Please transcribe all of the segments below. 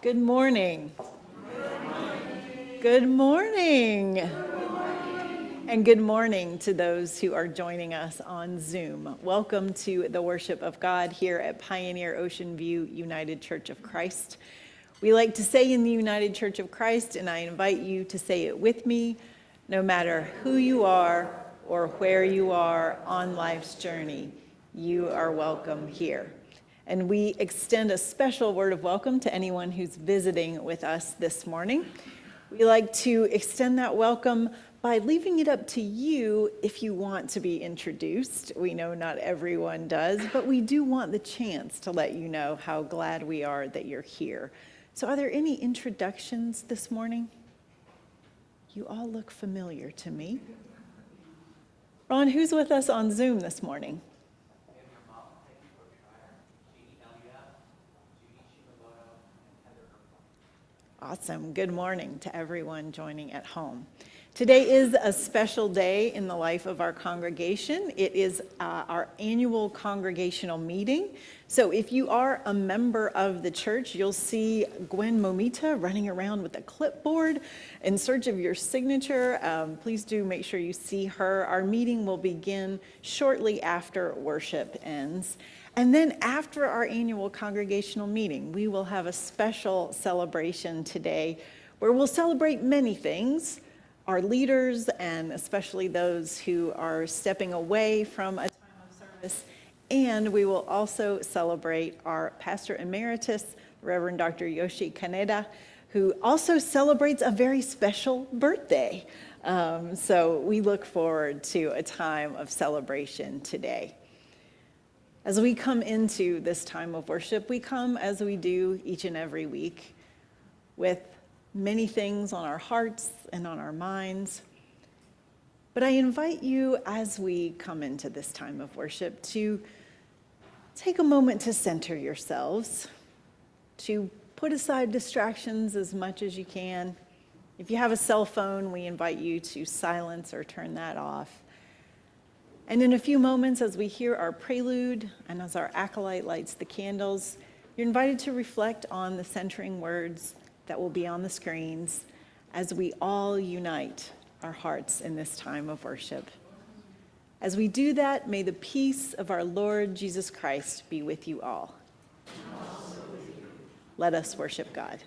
Good morning. Good morning. And good morning to those who are joining us on Zoom. Welcome to the worship of God here at Pioneer Ocean View United Church of Christ. We like to say in the United Church of Christ, and I invite you to say it with me, no matter who you are or where you are on life's journey, you are welcome here. And we extend a special word of welcome to anyone who's visiting with us this morning. We like to extend that welcome by leaving it up to you if you want to be introduced. We know not everyone does, but we do want the chance to let you know how glad we are that you're here. So are there any introductions this morning? You all look familiar to me. Ron, who's with us on Zoom this morning? Awesome. Good morning to everyone joining at home. Today is a special day in the life of our congregation. It is our annual congregational meeting. So if you are a member of the church, you'll see Gwen Momita running around with a clipboard in search of your signature. Please do make sure you see her. Our meeting will begin shortly after worship ends. And then after our annual congregational meeting, we will have a special celebration today where we'll celebrate many things, our leaders and especially those who are stepping away from a time of service. And we will also celebrate our pastor emeritus, Reverend Dr. Yoshi Kaneda, who also celebrates a very special birthday. So we look forward to a time of celebration today. As we come into this time of worship, we come as we do each and every week with many things on our hearts and on our minds. But I invite you as we come into this time of worship to take a moment to center yourselves, to put aside distractions as much as you can. If you have a cell phone, we invite you to silence or turn that off. And in a few moments, as we hear our prelude and as our acolyte lights the candles, you're invited to reflect on the centering words that will be on the screens as we all unite our hearts in this time of worship. As we do that, may the peace of our Lord Jesus Christ be with you all. Let us worship God.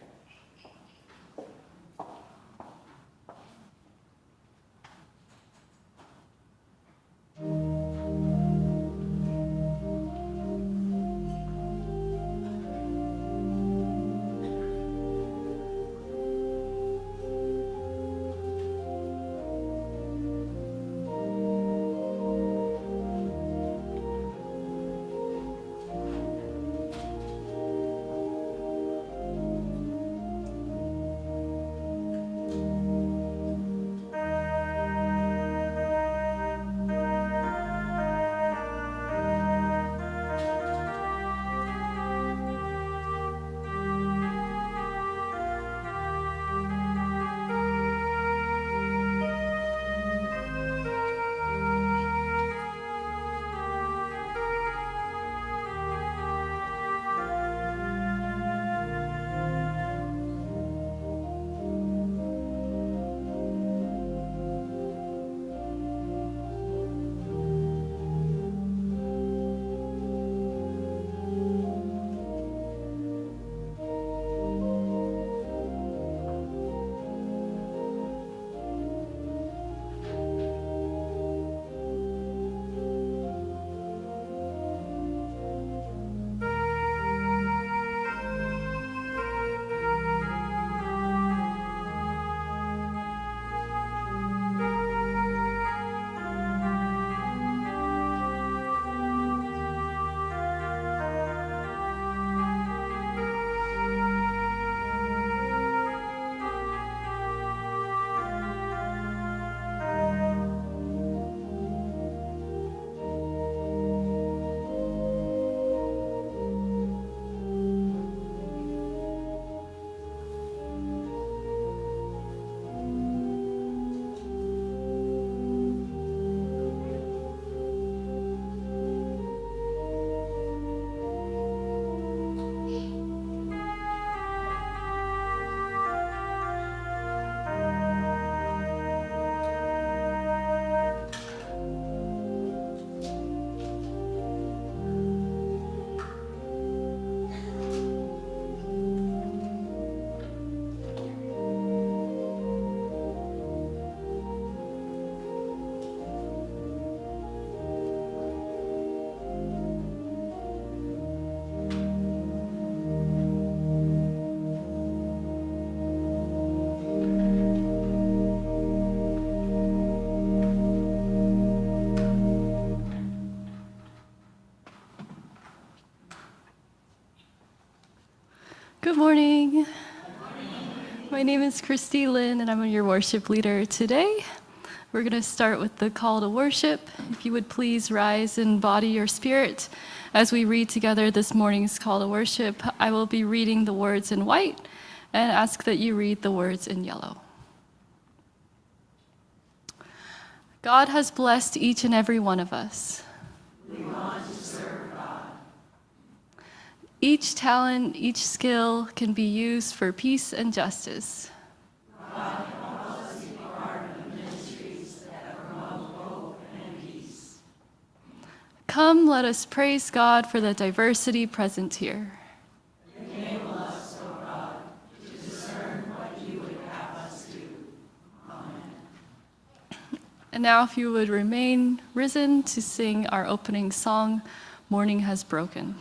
Good morning. My name is Christy Lynn, and I'm your worship leader today. We're going to start with the call to worship. If you would please rise and body your spirit as we read together this morning's call to worship. I will be reading the words in white and ask that you read the words in yellow. God has blessed each and every one of us. We want to serve God. Each talent, each skill can be used for peace and justice. God calls us to be part of the ministries that promote hope and peace. Come, let us praise God for the diversity present here. Enable us, O God, to discern what you would have us do. Amen. And now if you would remain risen to sing our opening song, Morning Has Broken.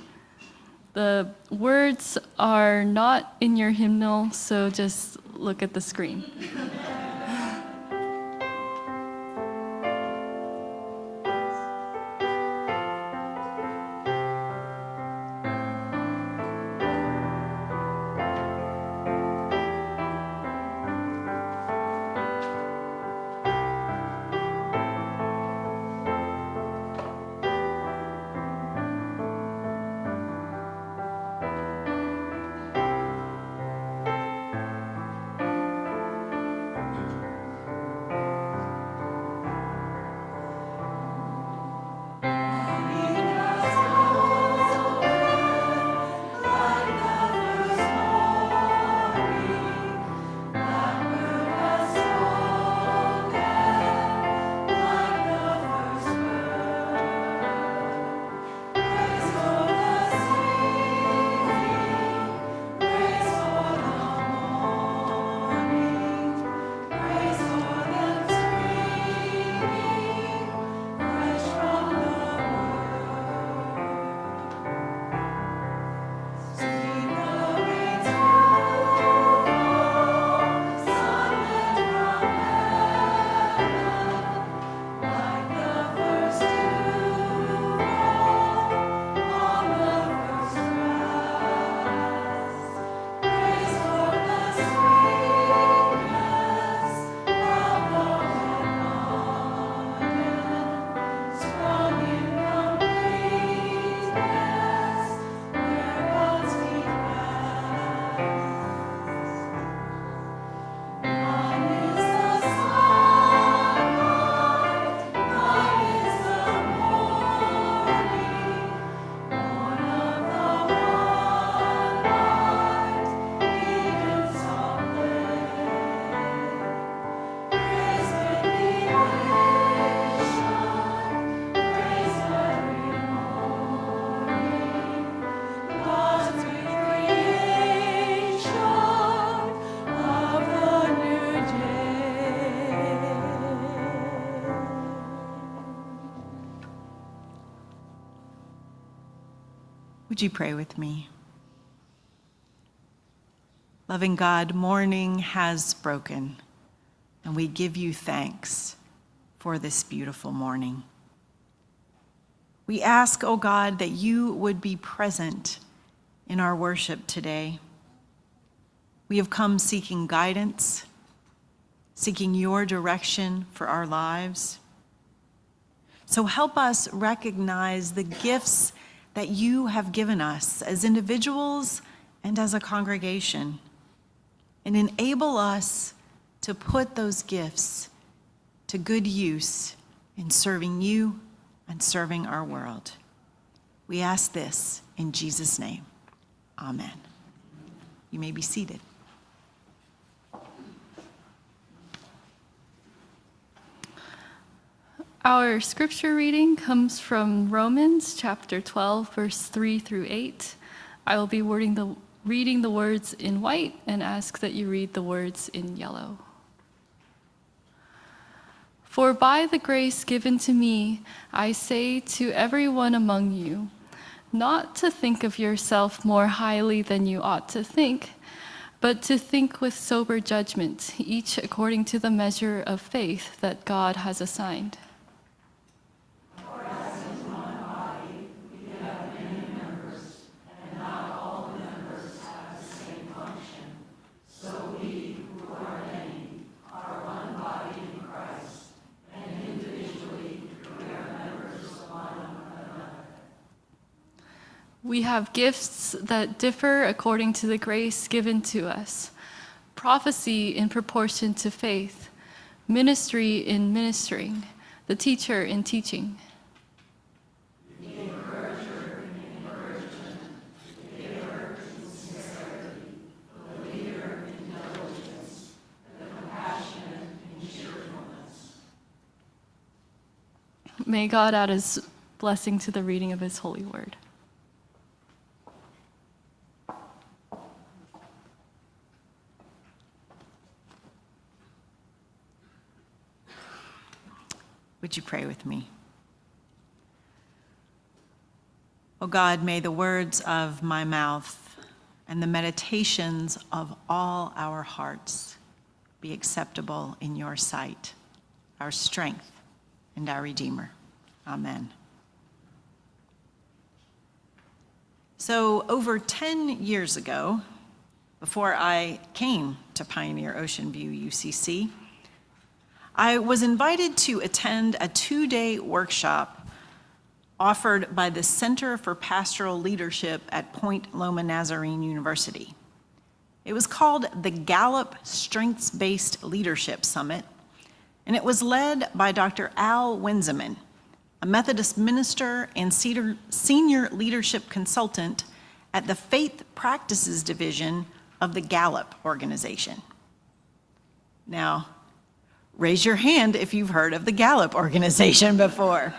The words are not in your hymnal, so just look at the screen. Would you pray with me? Loving God, morning has broken, and we give you thanks for this beautiful morning. We ask, O God, that you would be present in our worship today. We have come seeking guidance, seeking your direction for our lives. So help us recognize the gifts that you have given us as individuals and as a congregation, and enable us to put those gifts to good use in serving you and serving our world. We ask this in Jesus' name. Amen. You may be seated. Our scripture reading comes from Romans chapter 12, verse 3 through 8. I will be reading the words in white and ask that you read the words in yellow. For by the grace given to me, I say to everyone among you, not to think of yourself more highly than you ought to think, but to think with sober judgment, each according to the measure of faith that God has assigned. One body, we have many members, and not all the members have the same We have gifts that differ according to the grace given to us. Prophecy in proportion to faith, ministry in ministering, the teacher in teaching. May God add his blessing to the reading of his holy word. Would you pray with me? O God, may the words of my mouth and the meditations of all our hearts be acceptable in your sight, our strength and our Redeemer. Amen. So over 10 years ago, before I came to Pioneer Ocean View UCC, I was invited to attend a 2-day workshop offered by the Center for Pastoral Leadership at Point Loma Nazarene University. It was called the Gallup Strengths-Based Leadership Summit, and it was led by Dr. Al Winzeman, a Methodist minister and senior leadership consultant at the Faith Practices Division of the Gallup organization. Now, raise your hand if you've heard of the Gallup organization before.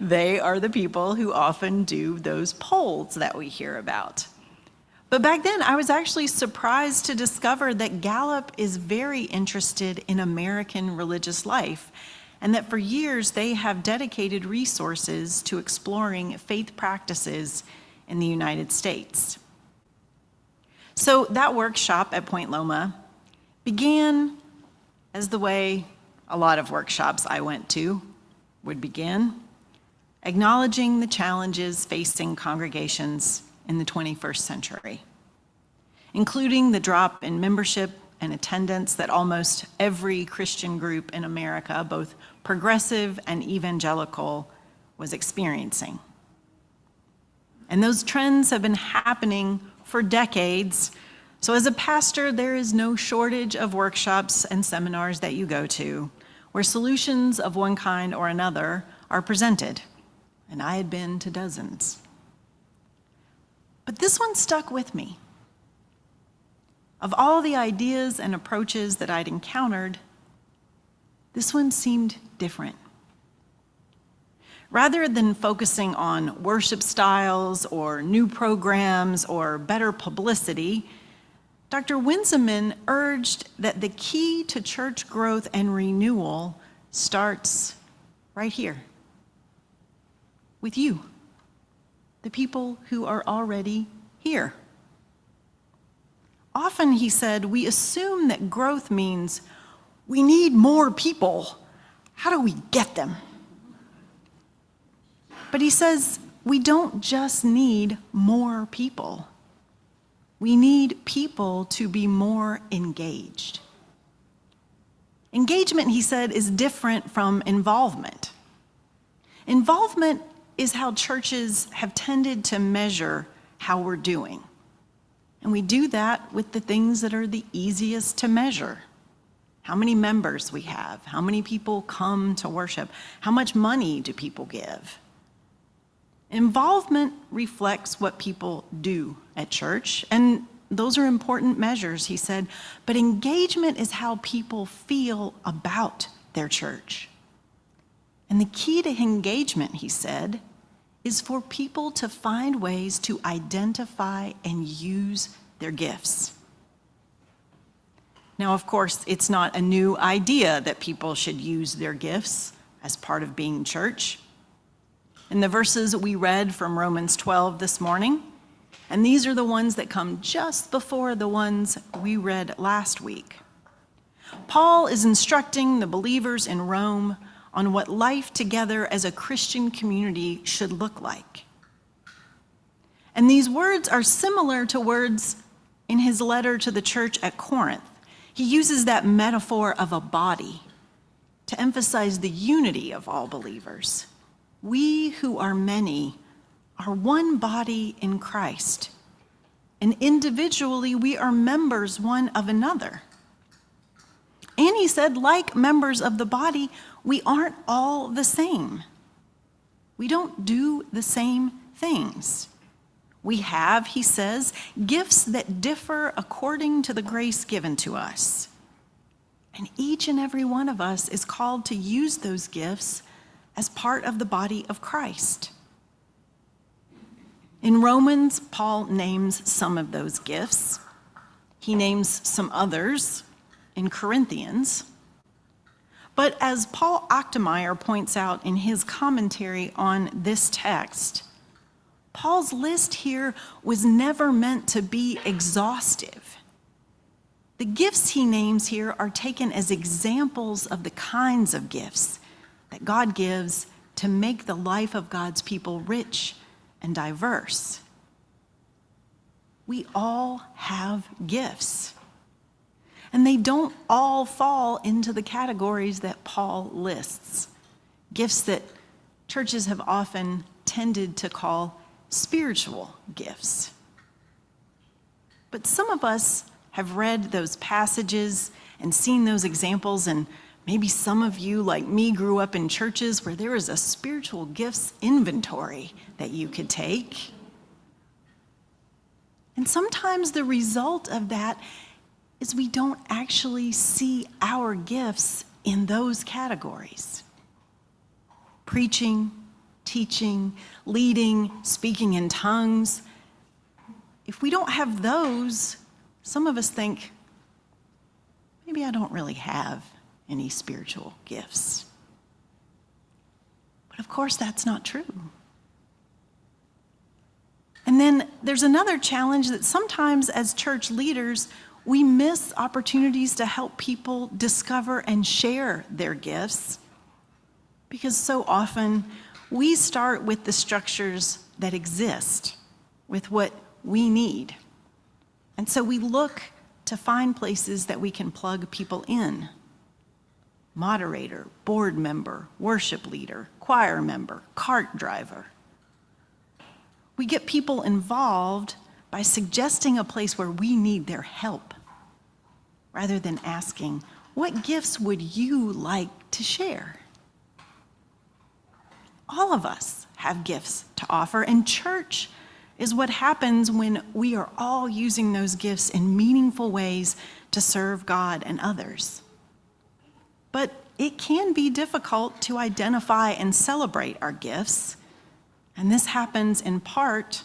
They are the people who often do those polls that we hear about. But back then, I was actually surprised to discover that Gallup is very interested in American religious life, and that for years they have dedicated resources to exploring faith practices in the United States. So that workshop at Point Loma began as the way a lot of workshops I went to would begin, acknowledging the challenges facing congregations in the 21st century, including the drop in membership and attendance that almost every Christian group in America, both progressive and evangelical, was experiencing. And those trends have been happening for decades. So as a pastor, there is no shortage of workshops and seminars that you go to where solutions of one kind or another are presented. And I had been to dozens. But this one stuck with me. Of all the ideas and approaches that I'd encountered, this one seemed different. Rather than focusing on worship styles or new programs or better publicity, Dr. Winzeman urged that the key to church growth and renewal starts right here, with you, the people who are already here. Often, he said, we assume that growth means we need more people. How do we get them? But he says we don't just need more people. We need people to be more engaged. Engagement, he said, is different from involvement. Involvement is how churches have tended to measure how we're doing. And we do that with the things that are the easiest to measure. How many members we have, how many people come to worship, how much money do people give. Involvement reflects what people do at church, and those are important measures, he said, but engagement is how people feel about their church. And the key to engagement, he said, is for people to find ways to identify and use their gifts. Now, of course, it's not a new idea that people should use their gifts as part of being church. In the verses we read from Romans 12 this morning, and these are the ones that come just before the ones we read last week, Paul is instructing the believers in Rome on what life together as a Christian community should look like. And these words are similar to words in his letter to the church at Corinth. He uses that metaphor of a body to emphasize the unity of all believers. We who are many are one body in Christ, and individually we are members one of another. And he said, like members of the body, we aren't all the same. We don't do the same things. We have, he says, gifts that differ according to the grace given to us. And each and every one of us is called to use those gifts as part of the body of Christ. In Romans, Paul names some of those gifts. He names some others in Corinthians. But as Paul Achtemeier points out in his commentary on this text, Paul's list here was never meant to be exhaustive. The gifts he names here are taken as examples of the kinds of gifts that God gives to make the life of God's people rich and diverse. We all have gifts, and they don't all fall into the categories that Paul lists. Gifts that churches have often tended to call spiritual gifts. But some of us have read those passages and seen those examples, and maybe some of you, like me, grew up in churches where there was a spiritual gifts inventory that you could take. And sometimes the result of that is we don't actually see our gifts in those categories. Preaching, teaching, leading, speaking in tongues. If we don't have those, some of us think, maybe I don't really have any spiritual gifts. But of course, that's not true. And then there's another challenge that sometimes as church leaders, we miss opportunities to help people discover and share their gifts, because so often we start with the structures that exist, with what we need. And so we look to find places that we can plug people in. Moderator, board member, worship leader, choir member, cart driver. We get people involved by suggesting a place where we need their help, rather than asking, what gifts would you like to share? All of us have gifts to offer, and church is what happens when we are all using those gifts in meaningful ways to serve God and others. But it can be difficult to identify and celebrate our gifts, and this happens in part,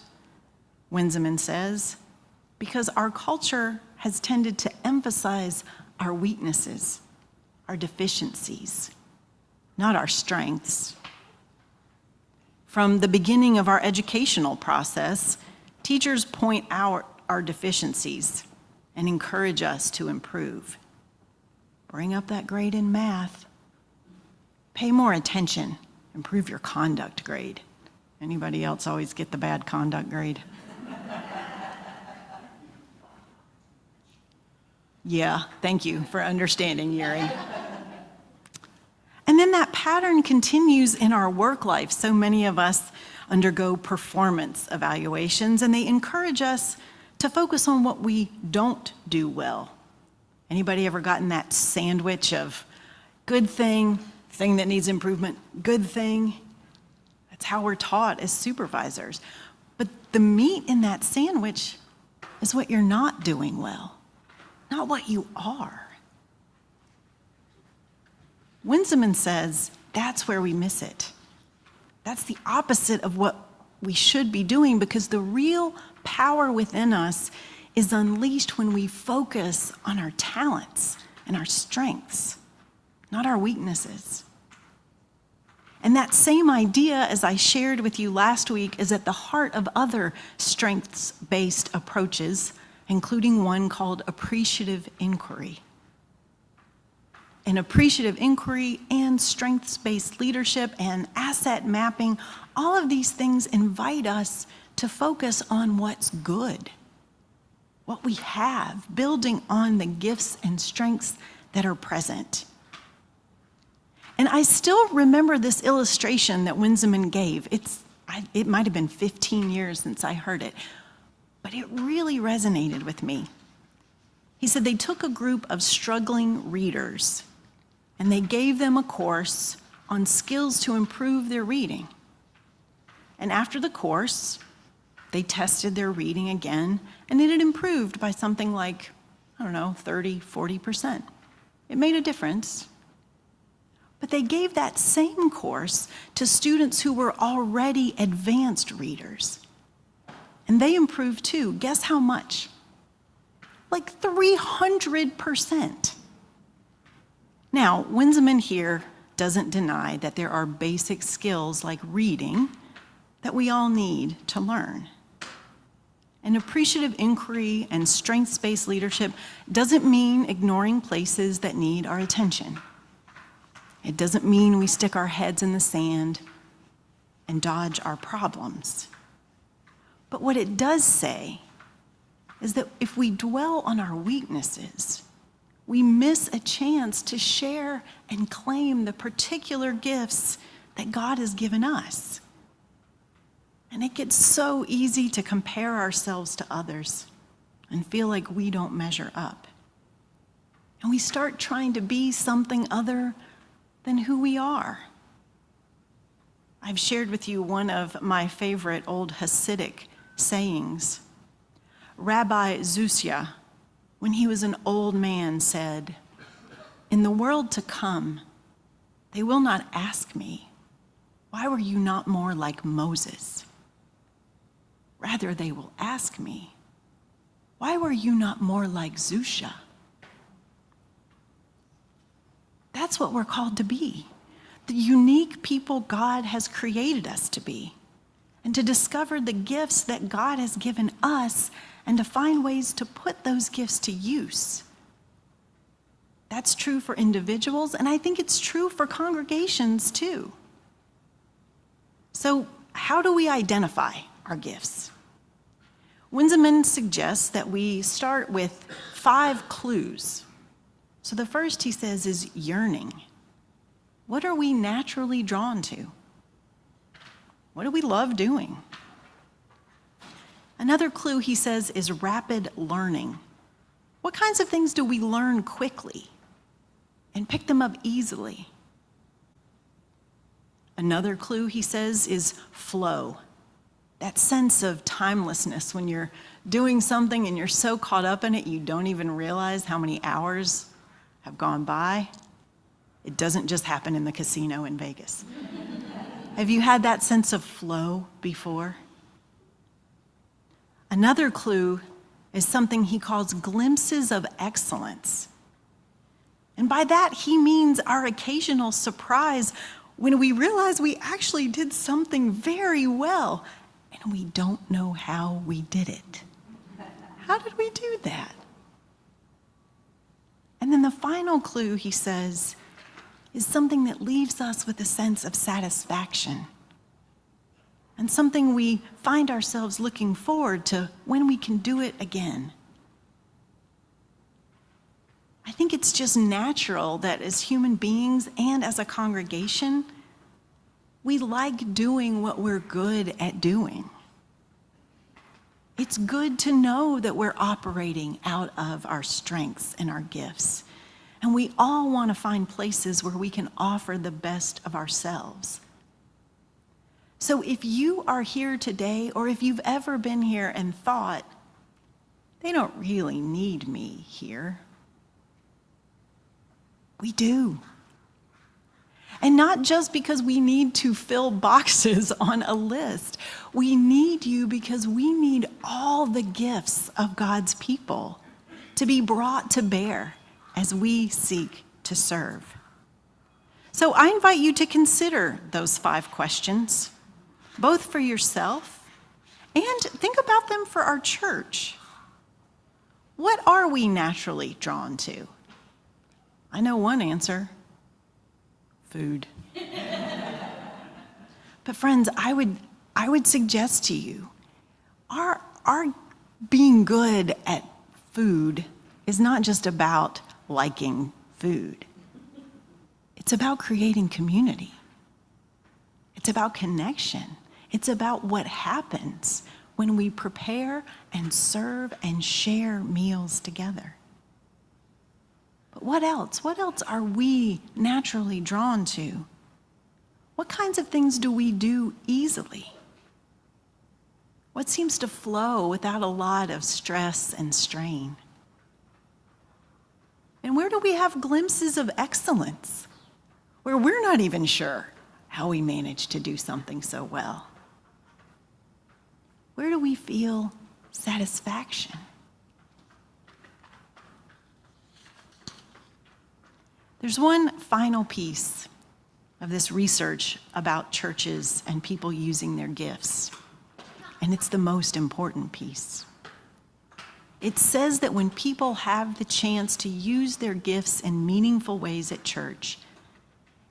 Winseman says, because our culture has tended to emphasize our weaknesses, our deficiencies, not our strengths. From the beginning of our educational process, teachers point out our deficiencies and encourage us to improve. Bring up that grade in math. Pay more attention. Improve your conduct grade. Anybody else always get the bad conduct grade? Yeah, thank you for understanding, Yuri. And then that pattern continues in our work life. So many of us undergo performance evaluations, and they encourage us to focus on what we don't do well. Anybody ever gotten that sandwich of good thing, thing that needs improvement, good thing? That's how we're taught as supervisors. But the meat in that sandwich is what you're not doing well, not what you are. Winseman says that's where we miss it. That's the opposite of what we should be doing, because the real power within us is unleashed when we focus on our talents and our strengths, not our weaknesses. And that same idea, as I shared with you last week, is at the heart of other strengths-based approaches, including one called appreciative inquiry. And appreciative inquiry and strengths-based leadership and asset mapping, all of these things invite us to focus on what's good, what we have, building on the gifts and strengths that are present. And I still remember this illustration that Winseman gave. it might have been 15 years since I heard it, but it really resonated with me. He said they took a group of struggling readers and they gave them a course on skills to improve their reading. And after the course, they tested their reading again, and it had improved by something like, 30, 40%. It made a difference. But they gave that same course to students who were already advanced readers. And they improved too. Guess how much? Like 300%. Now, Winseman here doesn't deny that there are basic skills like reading that we all need to learn. And appreciative inquiry and strengths-based leadership doesn't mean ignoring places that need our attention. It doesn't mean we stick our heads in the sand and dodge our problems. But what it does say is that if we dwell on our weaknesses, we miss a chance to share and claim the particular gifts that God has given us. And it gets so easy to compare ourselves to others and feel like we don't measure up. And we start trying to be something other than who we are. I've shared with you one of my favorite old Hasidic sayings. Rabbi Zusia, when he was an old man, said, "In the world to come, they will not ask me, 'Why were you not more like Moses?' Rather, they will ask me, 'Why were you not more like Zusha?'" That's what we're called to be, the unique people God has created us to be, and to discover the gifts that God has given us and to find ways to put those gifts to use. That's true for individuals, and I think it's true for congregations too. So, how do we identify our gifts? Winseman suggests that we start with 5 clues. So the first, he says, is yearning. What are we naturally drawn to? What do we love doing? Another clue, he says, is rapid learning. What kinds of things do we learn quickly and pick them up easily? Another clue, he says, is flow. That sense of timelessness when you're doing something and you're so caught up in it you don't even realize how many hours have gone by. It doesn't just happen in the casino in Vegas. Have you had that sense of flow before? Another clue is something he calls glimpses of excellence. And by that, he means our occasional surprise when we realize we actually did something very well and we don't know how we did it. How did we do that? And then the final clue, he says, is something that leaves us with a sense of satisfaction and something we find ourselves looking forward to when we can do it again. I think it's just natural that as human beings and as a congregation, we like doing what we're good at doing. It's good to know that we're operating out of our strengths and our gifts. And we all want to find places where we can offer the best of ourselves. So if you are here today, or if you've ever been here and thought, they don't really need me here, we do. And not just because we need to fill boxes on a list. We need you because we need all the gifts of God's people to be brought to bear as we seek to serve. So I invite you to consider those 5 questions, both for yourself and think about them for our church. What are we naturally drawn to? I know one answer. Food. But friends, I would suggest to you, our being good at food is not just about liking food. It's about creating community. It's about connection. It's about what happens when we prepare and serve and share meals together. But what else? What else are we naturally drawn to? What kinds of things do we do easily? What seems to flow without a lot of stress and strain? And where do we have glimpses of excellence, where we're not even sure how we manage to do something so well? Where do we feel satisfaction? There's one final piece of this research about churches and people using their gifts, and it's the most important piece. It says that when people have the chance to use their gifts in meaningful ways at church,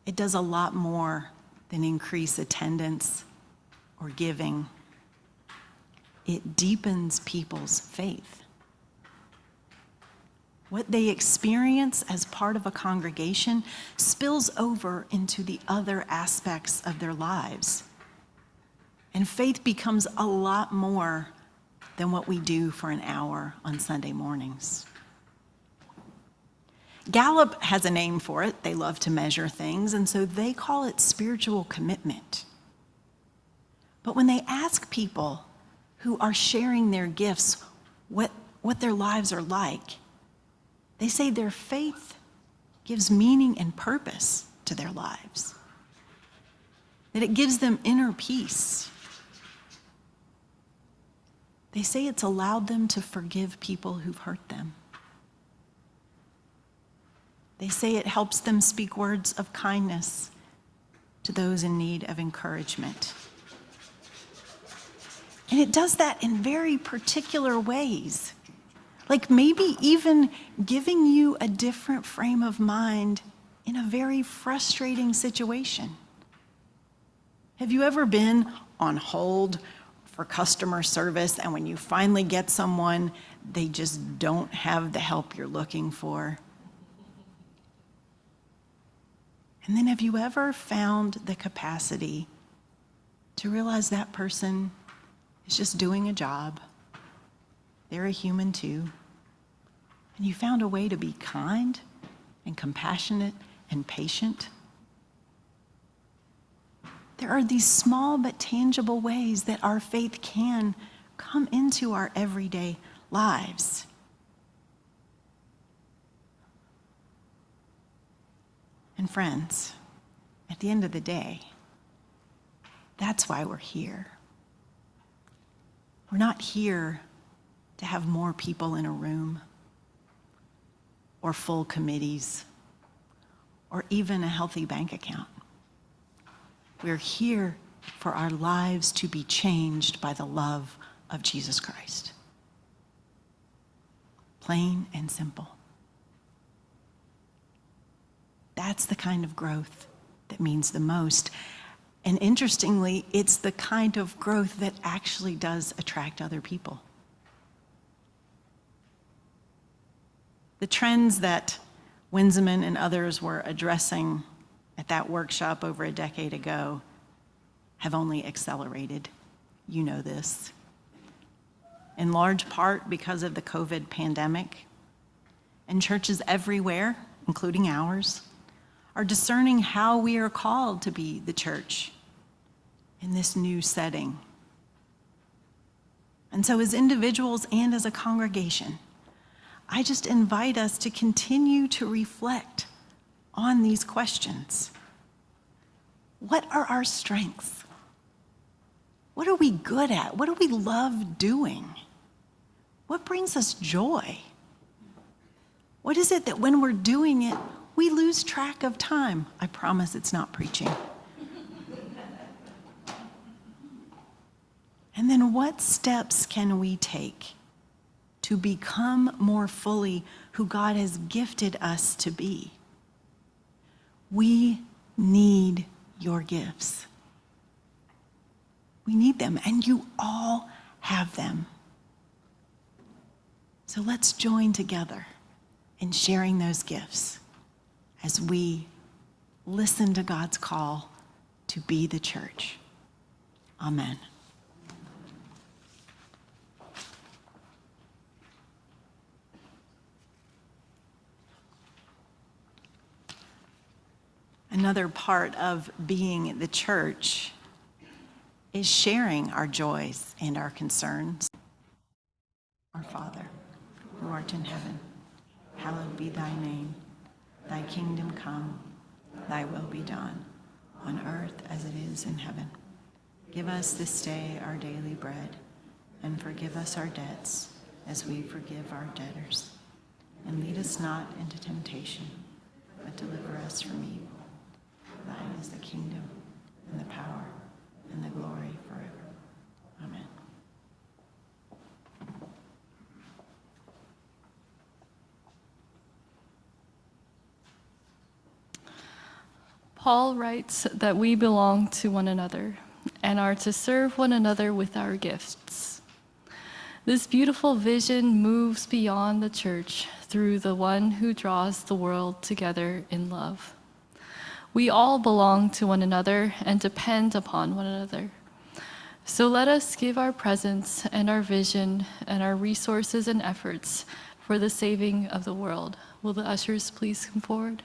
it does a lot more than increase attendance or giving. It deepens people's faith. What they experience as part of a congregation spills over into the other aspects of their lives. And faith becomes a lot more than what we do for an hour on Sunday mornings. Gallup has a name for it. They love to measure things, and so they call it spiritual commitment. But when they ask people who are sharing their gifts what their lives are like, they say their faith gives meaning and purpose to their lives, that it gives them inner peace. They say it's allowed them to forgive people who've hurt them. They say it helps them speak words of kindness to those in need of encouragement. And it does that in very particular ways, like maybe even giving you a different frame of mind in a very frustrating situation. Have you ever been on hold for customer service, and when you finally get someone, they just don't have the help you're looking for? And then have you ever found the capacity to realize that person is just doing a job? They're a human too. And you found a way to be kind and compassionate and patient? There are these small but tangible ways that our faith can come into our everyday lives. And friends, at the end of the day, that's why we're here. We're not here to have more people in a room, or full committees, or even a healthy bank account. We're here for our lives to be changed by the love of Jesus Christ. Plain and simple. That's the kind of growth that means the most. And interestingly, it's the kind of growth that actually does attract other people. The trends that Winseman and others were addressing at that workshop over a decade ago have only accelerated. You know this. In large part because of the COVID pandemic. And churches everywhere, including ours, are discerning how we are called to be the church in this new setting. And so as individuals and as a congregation, I just invite us to continue to reflect on these questions. What are our strengths? What are we good at? What do we love doing? What brings us joy? What is it that when we're doing it, we lose track of time? I promise it's not preaching. And then what steps can we take to become more fully who God has gifted us to be? We need your gifts. We need them, and you all have them. So let's join together in sharing those gifts as we listen to God's call to be the church. Amen. Another part of being the church is sharing our joys and our concerns. Our Father, who art in heaven, hallowed be thy name. Thy kingdom come, thy will be done, on earth as it is in heaven. Give us this day our daily bread, and forgive us our debts as we forgive our debtors. And lead us not into temptation, but deliver us from evil. Thine is the kingdom, and the power, and the glory forever. Amen. Paul writes that we belong to one another and are to serve one another with our gifts. This beautiful vision moves beyond the church through the one who draws the world together in love. We all belong to one another and depend upon one another. So let us give our presence and our vision and our resources and efforts for the saving of the world. Will the ushers please come forward?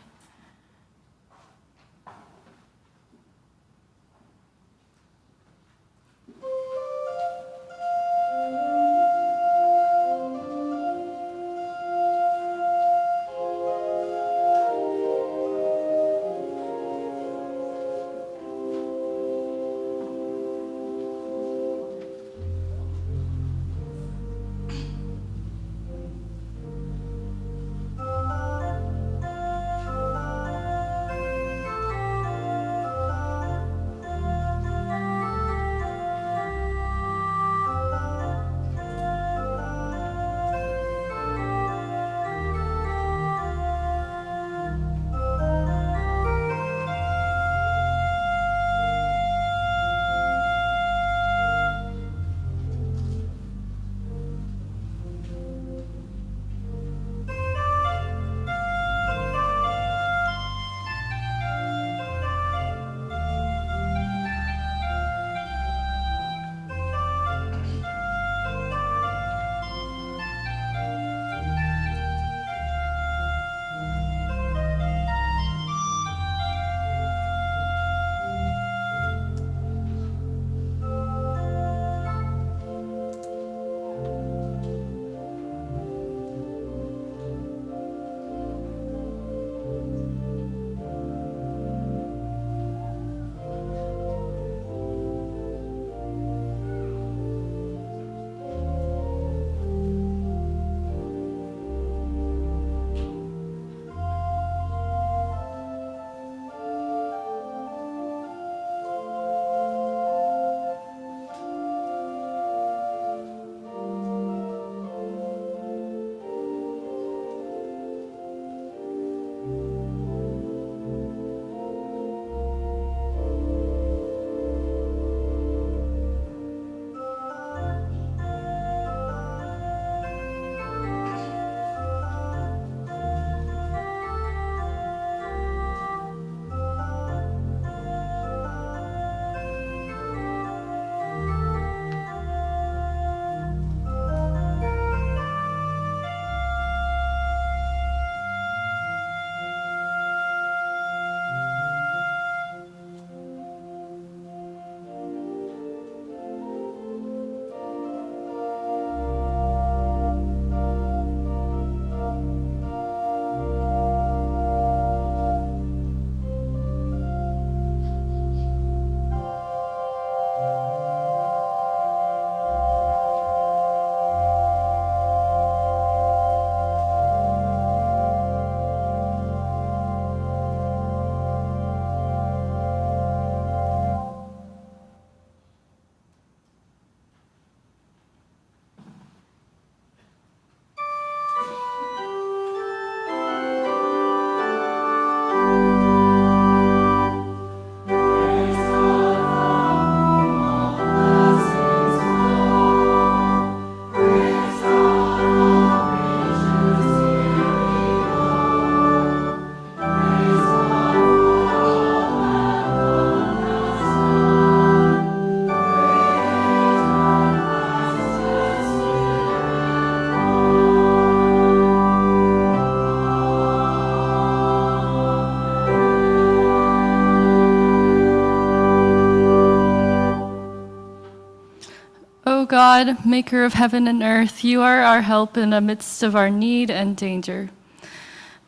God, maker of heaven and earth, you are our help in the midst of our need and danger.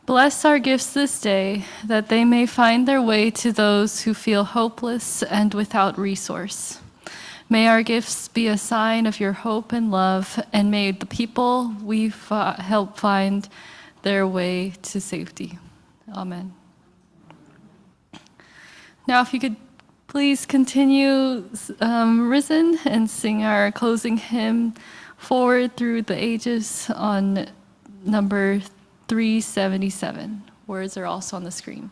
Bless our gifts this day, that they may find their way to those who feel hopeless and without resource. May our gifts be a sign of your hope and love, and may the people we help find their way to safety. Amen. Now, if you could please continue risen and sing our closing hymn, Forward Through the Ages, on number 377. Words are also on the screen.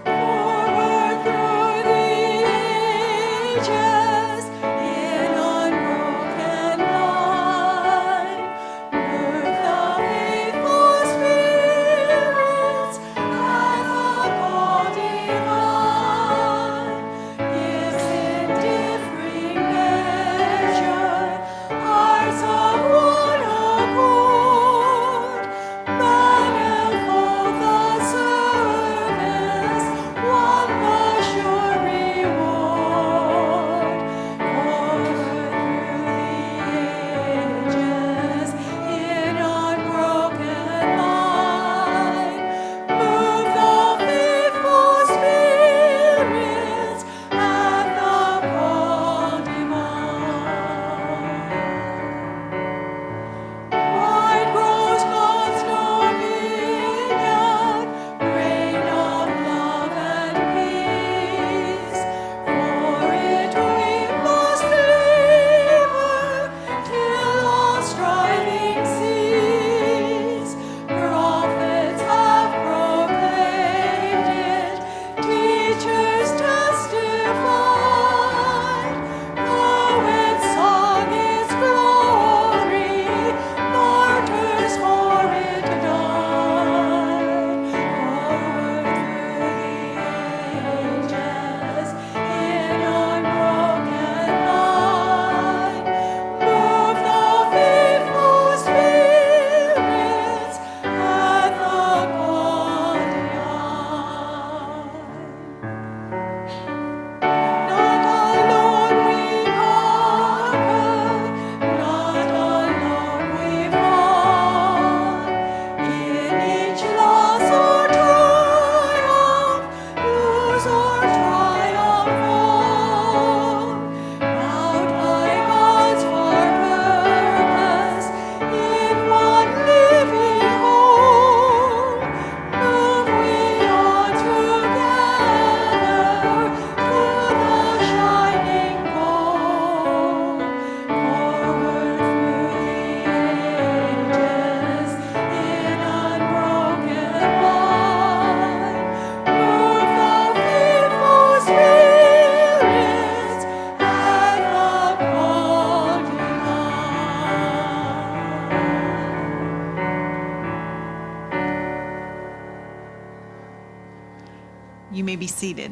Forward through the ages, in unbroken line, move the faithful spirits at the call divine. Gifts in differing measure, hearts of one accord, manifold the service, one the sure reward. Forward through the ages, in unbroken line, move the faithful spirits at the call divine. Wide grows God's dominion, reign of love and peace. For it we must labor till all striving cease. Prophets have proclaimed it, teachers testified. Poets sung its glory, martyrs for it died. Forward through the ages, in unbroken line, move the faithful spirits at the call divine. Not alone we conquer, not alone we fall. In each loss or triumph, lose or triumph all. Bound by God's far purpose, in one living whole, move we on together to the shining goal. Forward through the ages, in unbroken line, move the faithful spirits at the call divine. You may be seated.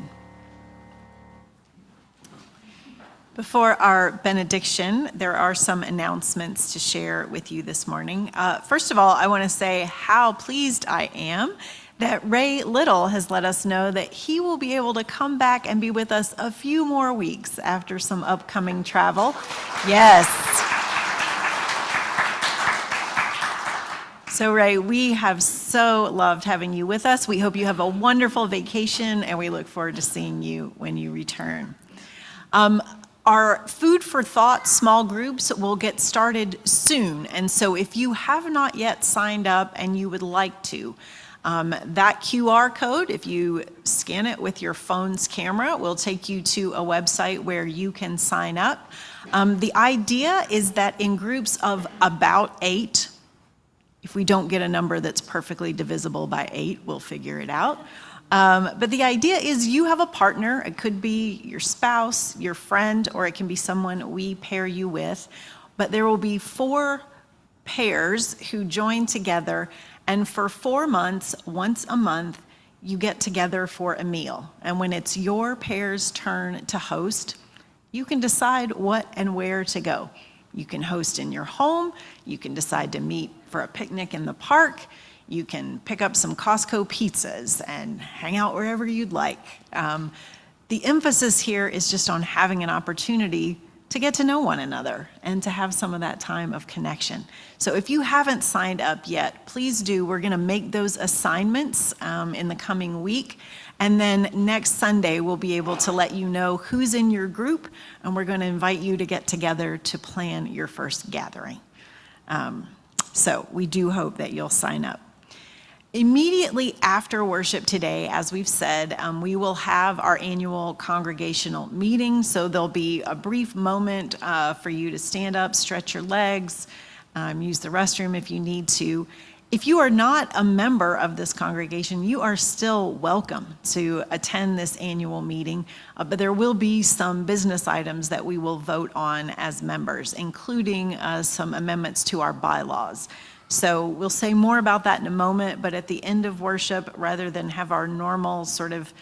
Before our benediction, there are some announcements to share with you this morning. First of all, I want to say how pleased I am that Ray Little has let us know that he will be able to come back and be with us a few more weeks after some upcoming travel. Yes. So Ray, we have so loved having you with us. We hope you have a wonderful vacation, and we look forward to seeing you when you return. Our Food for Thought small groups will get started soon, and so if you have not yet signed up and you would like to, that QR code, if you scan it with your phone's camera, will take you to a website where you can sign up. The idea is that in groups of about 8, if we don't get a number that's perfectly divisible by 8, we'll figure it out. But the idea is you have a partner. It could be your spouse, your friend, or it can be someone we pair you with. But there will be 4 pairs who join together, and for 4 months, once a month, you get together for a meal. And when it's your pair's turn to host, you can decide what and where to go. You can host in your home. You can decide to meet for a picnic in the park. You can pick up some Costco pizzas and hang out wherever you'd like. The emphasis here is just on having an opportunity to get to know one another and to have some of that time of connection. So if you haven't signed up yet, please do. We're going to make those assignments in the coming week. And then next Sunday, we'll be able to let you know who's in your group, and we're going to invite you to get together to plan your first gathering. So we do hope that you'll sign up. Immediately after worship today, as we've said, we will have our annual congregational meeting. So there'll be a brief moment for you to stand up, stretch your legs, use the restroom if you need to. If you are not a member of this congregation, you are still welcome to attend this annual meeting, but there will be some business items that we will vote on as members, including some amendments to our bylaws. So we'll say more about that in a moment, but at the end of worship, rather than have our normal sort of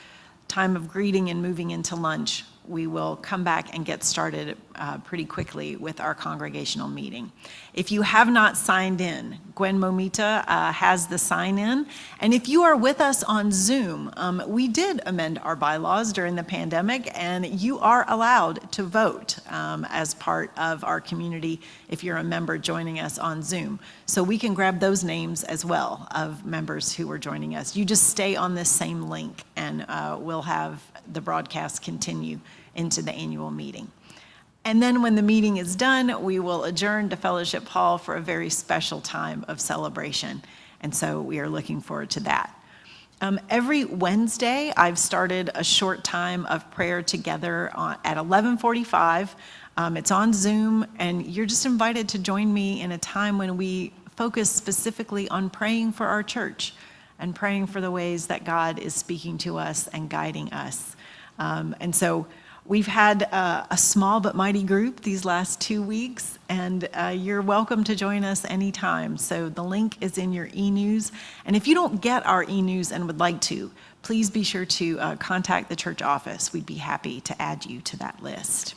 time of greeting and moving into lunch, we will come back and get started pretty quickly with our congregational meeting. If you have not signed in, Gwen Momita has the sign in. And if you are with us on Zoom, we did amend our bylaws during the pandemic, and you are allowed to vote as part of our community if you're a member joining us on Zoom. So we can grab those names as well of members who are joining us. You just stay on this same link, and we'll have the broadcast continue into the annual meeting. And then when the meeting is done, we will adjourn to Fellowship Hall for a very special time of celebration. And so we are looking forward to that. Every Wednesday, I've started a short time of prayer together at 11:45. It's on Zoom, and you're just invited to join me in a time when we focus specifically on praying for our church and praying for the ways that God is speaking to us and guiding us. And so we've had a small but mighty group these last 2 weeks, and you're welcome to join us anytime. So the link is in your e-news. And if you don't get our e-news and would like to, please be sure to contact the church office. We'd be happy to add you to that list.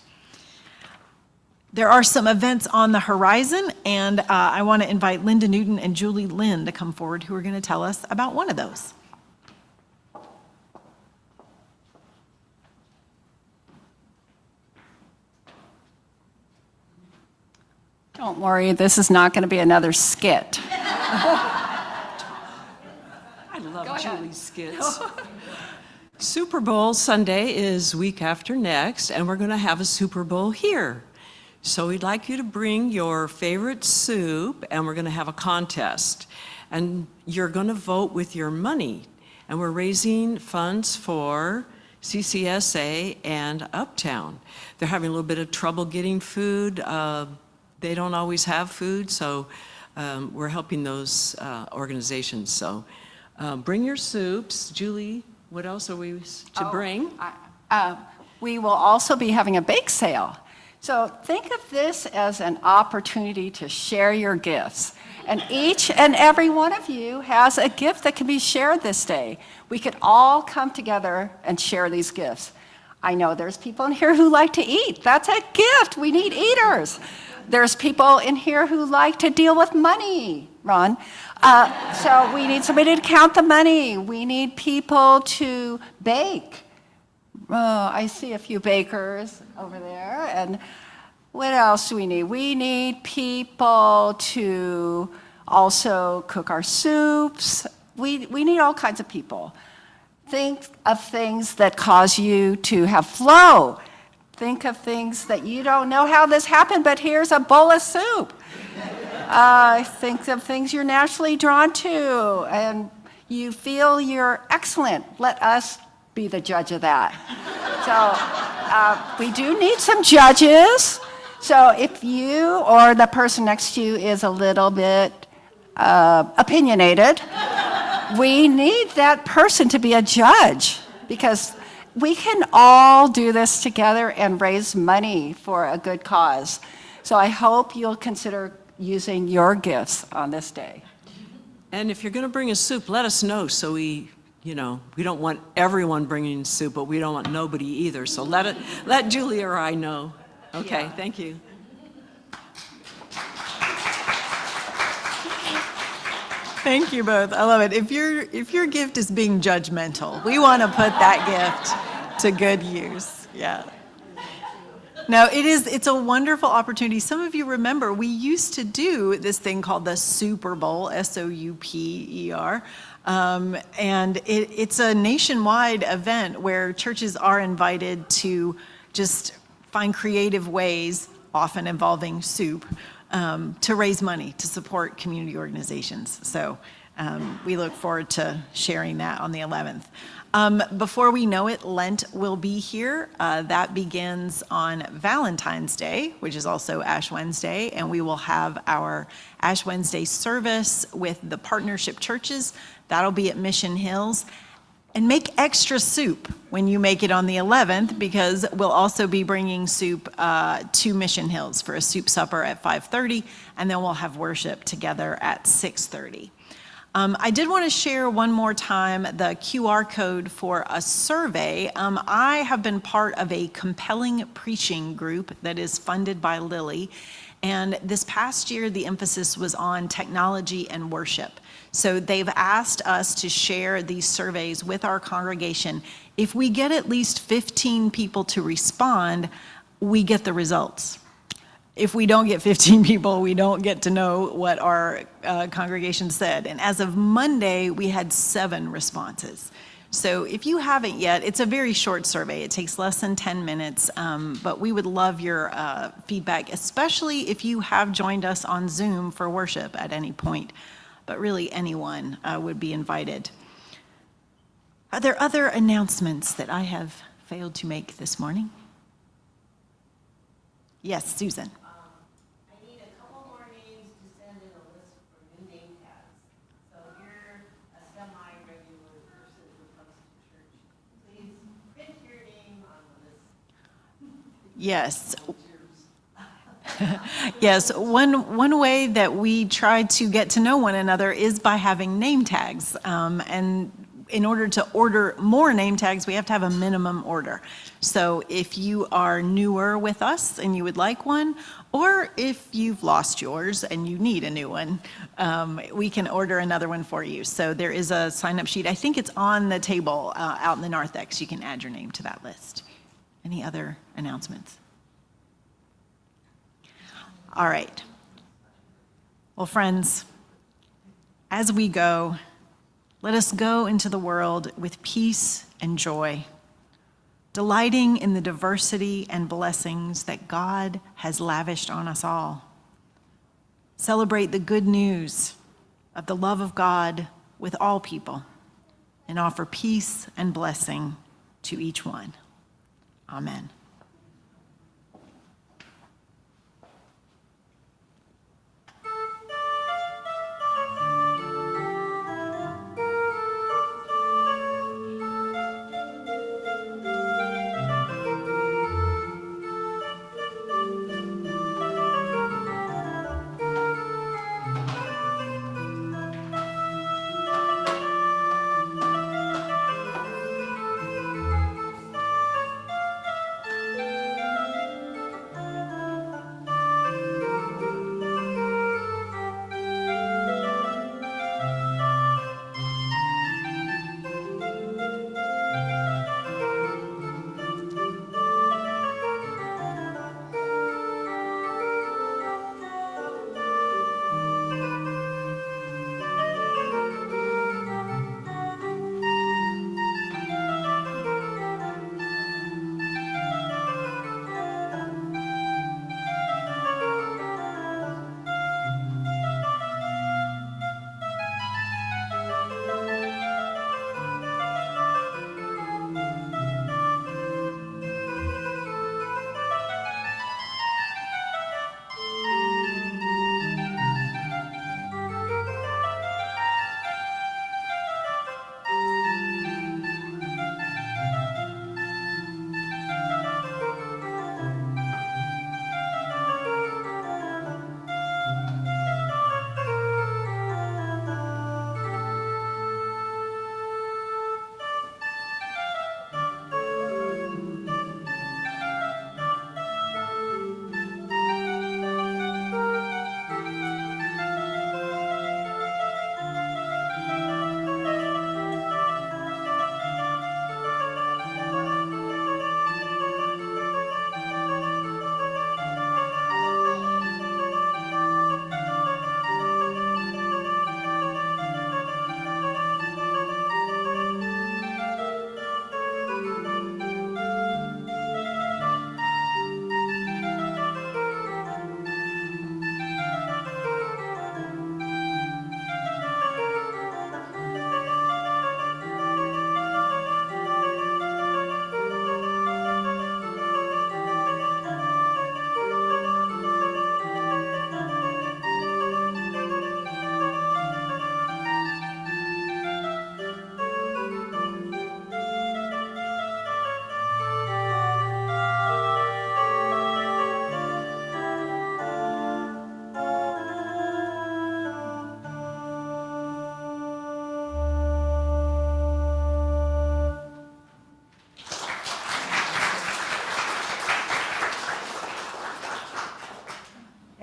There are some events on the horizon, and I want to invite Linda Newton and Julie Lynn to come forward, who are going to tell us about one of those. Don't worry, this is not going to be another skit. I love Julie's skits. Super Bowl Sunday is week after next, and we're going to have a Super Bowl here. So we'd like you to bring your favorite soup, and we're going to have a contest. And you're going to vote with your money. And we're raising funds for CCSA and Uptown. They're having a little bit of trouble getting food. They don't always have food, so we're helping those organizations. So bring your soups. Julie, what else are we to bring? We will also be having a bake sale. So think of this as an opportunity to share your gifts. And each and every one of you has a gift that can be shared this day. We could all come together and share these gifts. I know there's people in here who like to eat. That's a gift. We need eaters. There's people in here who like to deal with money, Ron. So we need somebody to count the money. We need people to bake. I see a few bakers over there. And what else do we need? We need people to also cook our soups. We need all kinds of people. Think of things that cause you to have flow. Think of things that you don't know how this happened, but here's a bowl of soup. Think of things you're naturally drawn to, and you feel you're excellent. Let us be the judge of that. So we do need some judges. So if you or the person next to you is a little bit opinionated, we need that person to be a judge, because we can all do this together and raise money for a good cause. So I hope you'll consider using your gifts on this day. And if you're going to bring a soup, let us know so we, we don't want everyone bringing soup, but we don't want nobody either. So let Julie or I know. Okay, thank you. Thank you both. I love it. If your gift is being judgmental, we want to put that gift to good use. Yeah. No, it's a wonderful opportunity. Some of you remember we used to do this thing called the Super Bowl, Souper. And it's a nationwide event where churches are invited to just find creative ways, often involving soup, to raise money to support community organizations. So we look forward to sharing that on the 11th. Before we know it, Lent will be here. That begins on Valentine's Day, which is also Ash Wednesday, and we will have our Ash Wednesday service with the partnership churches. That'll be at Mission Hills. And make extra soup when you make it on the 11th, because we'll also be bringing soup to Mission Hills for a soup supper at 5:30, and then we'll have worship together at 6:30. I did want to share one more time the QR code for a survey. I have been part of a compelling preaching group that is funded by Lilly, and this past year the emphasis was on technology and worship. So they've asked us to share these surveys with our congregation. If we get at least 15 people to respond, we get the results. If we don't get 15 people, we don't get to know what our congregation said. And as of Monday, we had 7 responses. So if you haven't yet, it's a very short survey. It takes less than 10 minutes, but we would love your feedback, especially if you have joined us on Zoom for worship at any point. But really anyone would be invited. Are there other announcements that I have failed to make this morning? Yes, Susan. I need a couple more names to send in a list for new name tags. So if you're a semi-regular person who comes to church, please print your name on the list. Yes. Yes, one way that we try to get to know one another is by having name tags. And in order to order more name tags, we have to have a minimum order. So if you are newer with us and you would like one, or if you've lost yours and you need a new one, we can order another one for you. So there is a sign-up sheet. I think it's on the table out in the narthex. You can add your name to that list. Any other announcements? All right. Well, friends, as we go, let us go into the world with peace and joy, delighting in the diversity and blessings that God has lavished on us all. Celebrate the good news of the love of God with all people and offer peace and blessing to each one. Amen.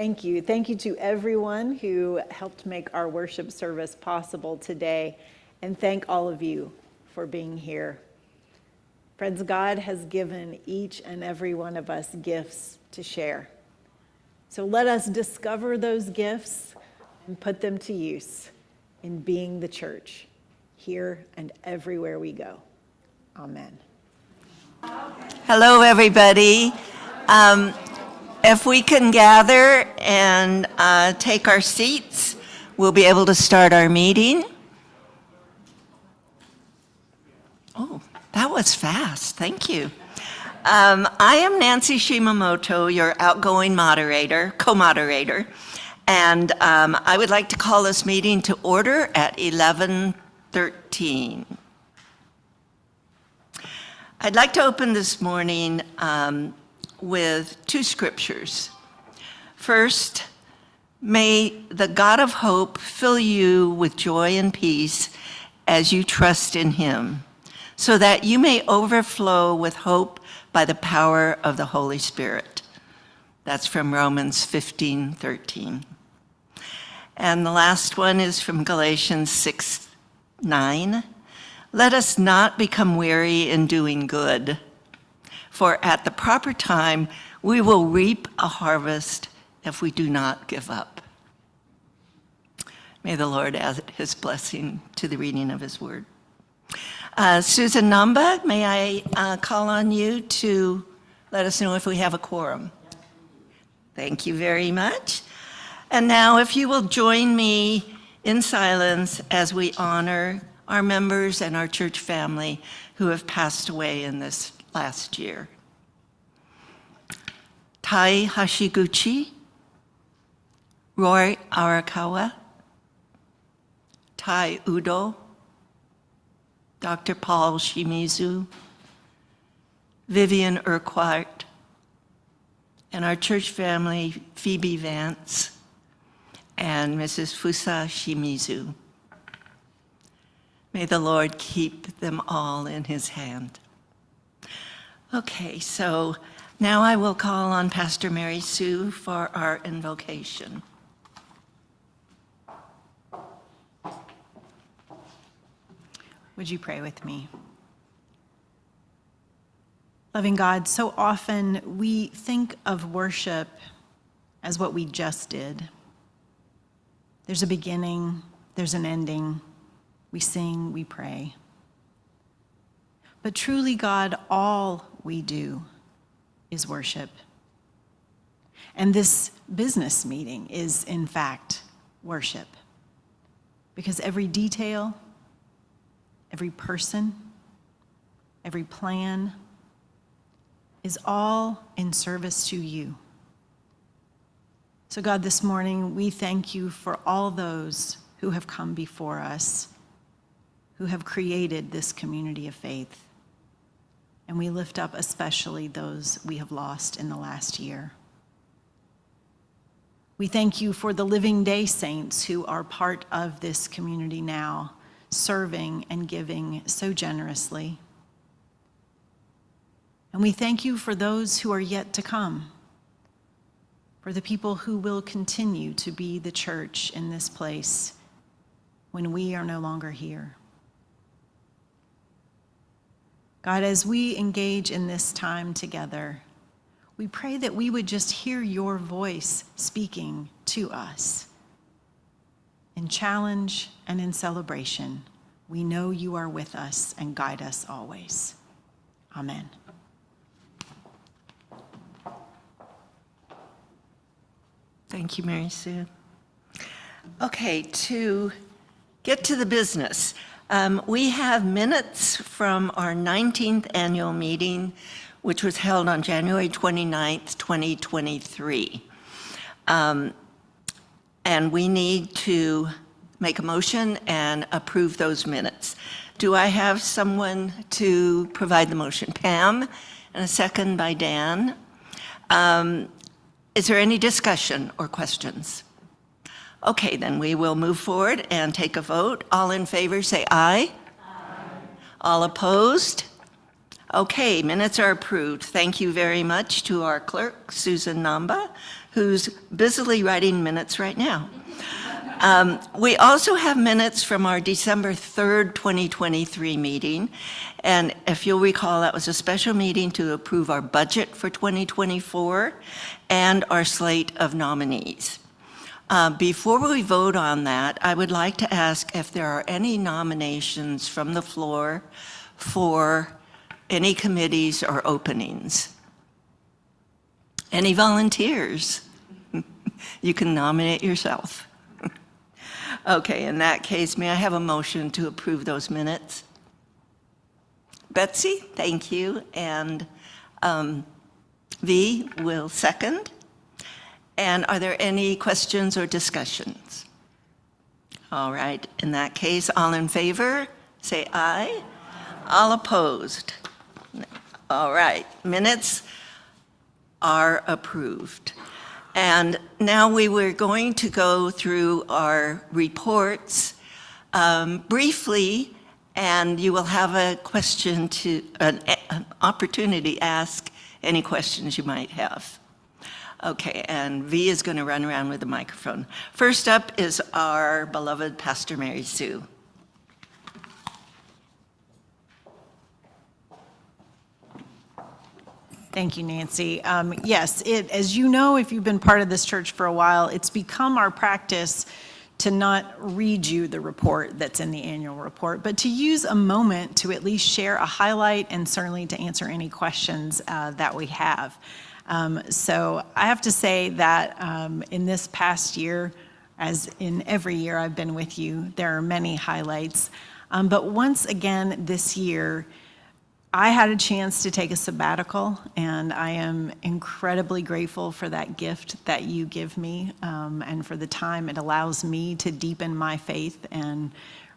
Thank you. Thank you to everyone who helped make our worship service possible today. And thank all of you for being here. Friends, God has given each and every one of us gifts to share. So let us discover those gifts and put them to use in being the church here and everywhere we go. Amen. Hello, everybody. If we can gather and take our seats, we'll be able to start our meeting. Oh, that was fast. Thank you. I am Nancy Shimamoto, your outgoing moderator, co-moderator, and I would like to call this meeting to order at 11:13. I'd like to open this morning with two scriptures. First, may the God of hope fill you with joy and peace as you trust in him, so that you may overflow with hope by the power of the Holy Spirit. That's from Romans 15:13. And the last one is from Galatians 6:9. Let us not become weary in doing good, for at the proper time we will reap a harvest if we do not give up. May the Lord add his blessing to the reading of his word. Susan Namba, may I call on you to let us know if we have a quorum? Thank you very much. And now if you will join me in silence as we honor our members and our church family who have passed away in this last year. Tai Hashiguchi, Roy Arakawa, Tai Udo, Dr. Paul Shimizu, Vivian Urquhart, and our church family, Phoebe Vance, and Mrs. Fusa Shimizu. May the Lord keep them all in his hand. Okay, so now I will call on Pastor Mary Sue for our invocation. Would you pray with me? Loving God, so often we think of worship as what we just did. There's a beginning, there's an ending. We sing, we pray. But truly, God, all we do is worship. And this business meeting is, in fact, worship. Because every detail, every person, every plan is all in service to you. So God, this morning, we thank you for all those who have come before us, who have created this community of faith. And we lift up especially those we have lost in the last year. We thank you for the Living Day saints who are part of this community now, serving and giving so generously. And we thank you for those who are yet to come, for the people who will continue to be the church in this place when we are no longer here. God, as we engage in this time together, we pray that we would just hear your voice speaking to us. In challenge and in celebration, we know you are with us and guide us always. Amen. Thank you, Mary Sue. Okay, to get to the business. We have minutes from our 19th annual meeting, which was held on January 29th, 2023. And we need to make a motion and approve those minutes. Do I have someone to provide the motion? Pam, and a second by Dan. Is there any discussion or questions? Okay, then we will move forward and take a vote. All in favor, say aye. Aye. All opposed? Okay, minutes are approved. Thank you very much to our clerk, Susan Namba, who's busily writing minutes right now. We also have minutes from our December 3rd, 2023 meeting. And if you'll recall, that was a special meeting to approve our budget for 2024 and our slate of nominees. Before we vote on that, I would like to ask if there are any nominations from the floor for any committees or openings. Any volunteers? You can nominate yourself. Okay, in that case, may I have a motion to approve those minutes? Betsy, thank you. And V will second. And are there any questions or discussions? All right, in that case, all in favor, say aye. All opposed? All right, minutes are approved. And now we were going to go through our reports briefly, and you will have an opportunity to ask any questions you might have. Okay, and V is going to run around with the microphone. First up is our beloved Pastor Mary Sue. Thank you, Nancy. Yes, as you know, if you've been part of this church for a while, it's become our practice to not read you the report that's in the annual report, but to use a moment to at least share a highlight and certainly to answer any questions that we have. So I have to say that in this past year, as in every year I've been with you, there are many highlights. But once again this year, I had a chance to take a sabbatical, and I am incredibly grateful for that gift that you give me, and for the time it allows me to deepen my faith and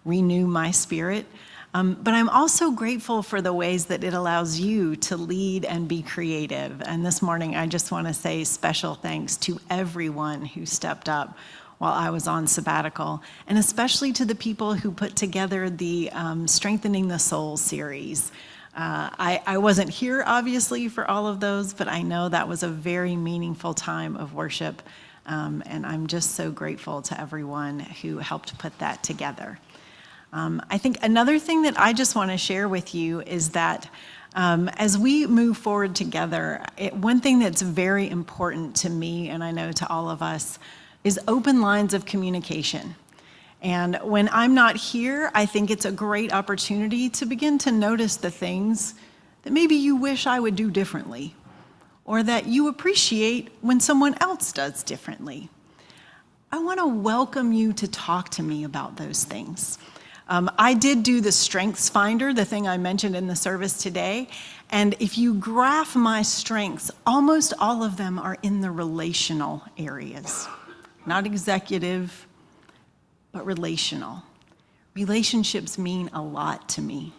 renew my spirit. But I'm also grateful for the ways that it allows you to lead and be creative. And this morning, I just want to say special thanks to everyone who stepped up while I was on sabbatical, and especially to the people who put together the Strengthening the Soul series. I wasn't here, obviously, for all of those, but I know that was a very meaningful time of worship, and I'm just so grateful to everyone who helped put that together. I think another thing that I just want to share with you is that as we move forward together, one thing that's very important to me, and I know to all of us, is open lines of communication. And when I'm not here, I think it's a great opportunity to begin to notice the things that maybe you wish I would do differently, or that you appreciate when someone else does differently. I want to welcome you to talk to me about those things. I did do the Strengths Finder, the thing I mentioned in the service today, and if you graph my strengths, almost all of them are in the relational areas. Not executive, but relational. Relationships mean a lot to me.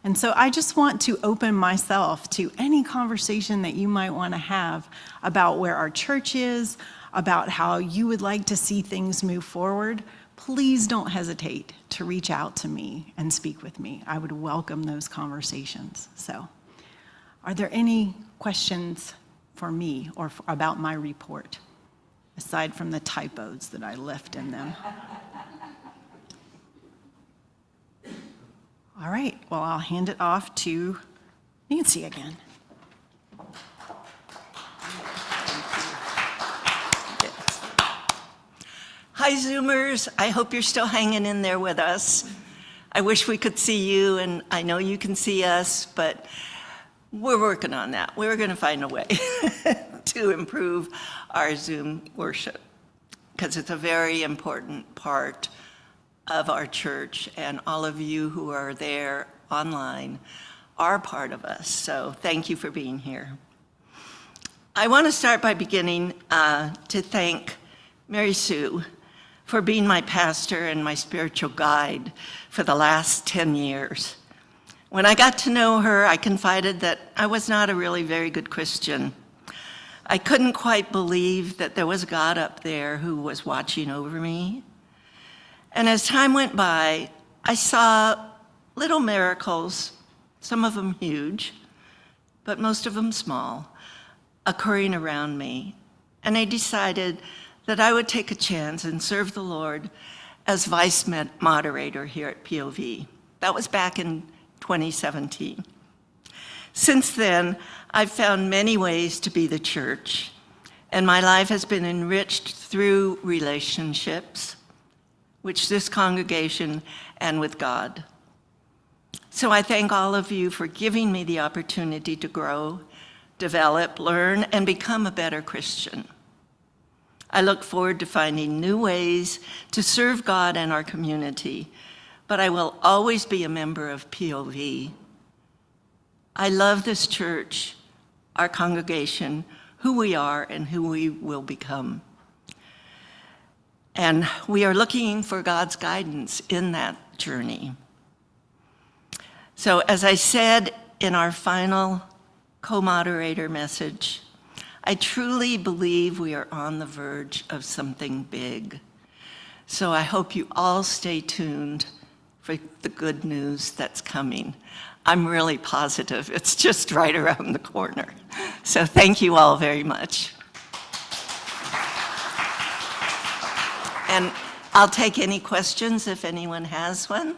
And so I just want to open myself to any conversation that you might want to have about where our church is, about how you would like to see things move forward. Please don't hesitate to reach out to me and speak with me. I would welcome those conversations. So, are there any questions for me or about my report, aside from the typos that I left in them? All right, well, I'll hand it off to Nancy again. Hi, Zoomers. I hope you're still hanging in there with us. I wish we could see you, and I know you can see us, but we're working on that. We're going to find a way to improve our Zoom worship, because it's a very important part of our church, and all of you who are there online are part of us. So thank you for being here. I want to start by beginning to thank Mary Sue for being my pastor and my spiritual guide for the last 10 years. When I got to know her, I confided that I was not a really very good Christian. I couldn't quite believe that there was a God up there who was watching over me. And as time went by, I saw little miracles some of them huge, but most of them small, occurring around me. And I decided that I would take a chance and serve the Lord as vice moderator here at POV. That was back in 2017. Since then, I've found many ways to be the church, and my life has been enriched through relationships, which this congregation and with God. So I thank all of you for giving me the opportunity to grow, develop, learn, and become a better Christian. I look forward to finding new ways to serve God and our community, but I will always be a member of POV. I love this church, our congregation, who we are and who we will become. And we are looking for God's guidance in that journey. So as I said in our final co-moderator message, I truly believe we are on the verge of something big. So I hope you all stay tuned for the good news that's coming. I'm really positive it's just right around the corner. So thank you all very much. And I'll take any questions if anyone has one.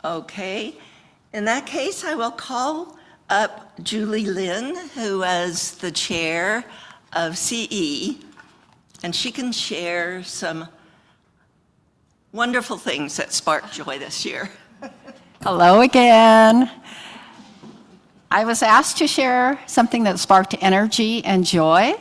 Okay, in that case, I will call up Julie Lynn, who is the chair of CE, and she can share some wonderful things that sparked joy this year. Hello again. I was asked to share something that sparked energy and joy.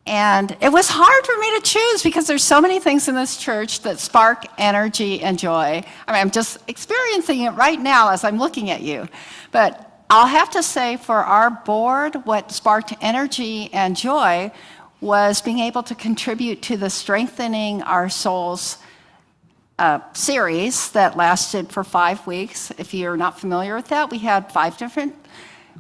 And it was hard for me to choose because there's so many things in this church that spark energy and joy. I mean, I'm just experiencing it right now as I'm looking at you. But I'll have to say for our board, what sparked energy and joy was being able to contribute to the Strengthening Our Souls series that lasted for 5 weeks. If you're not familiar with that, we had 5 different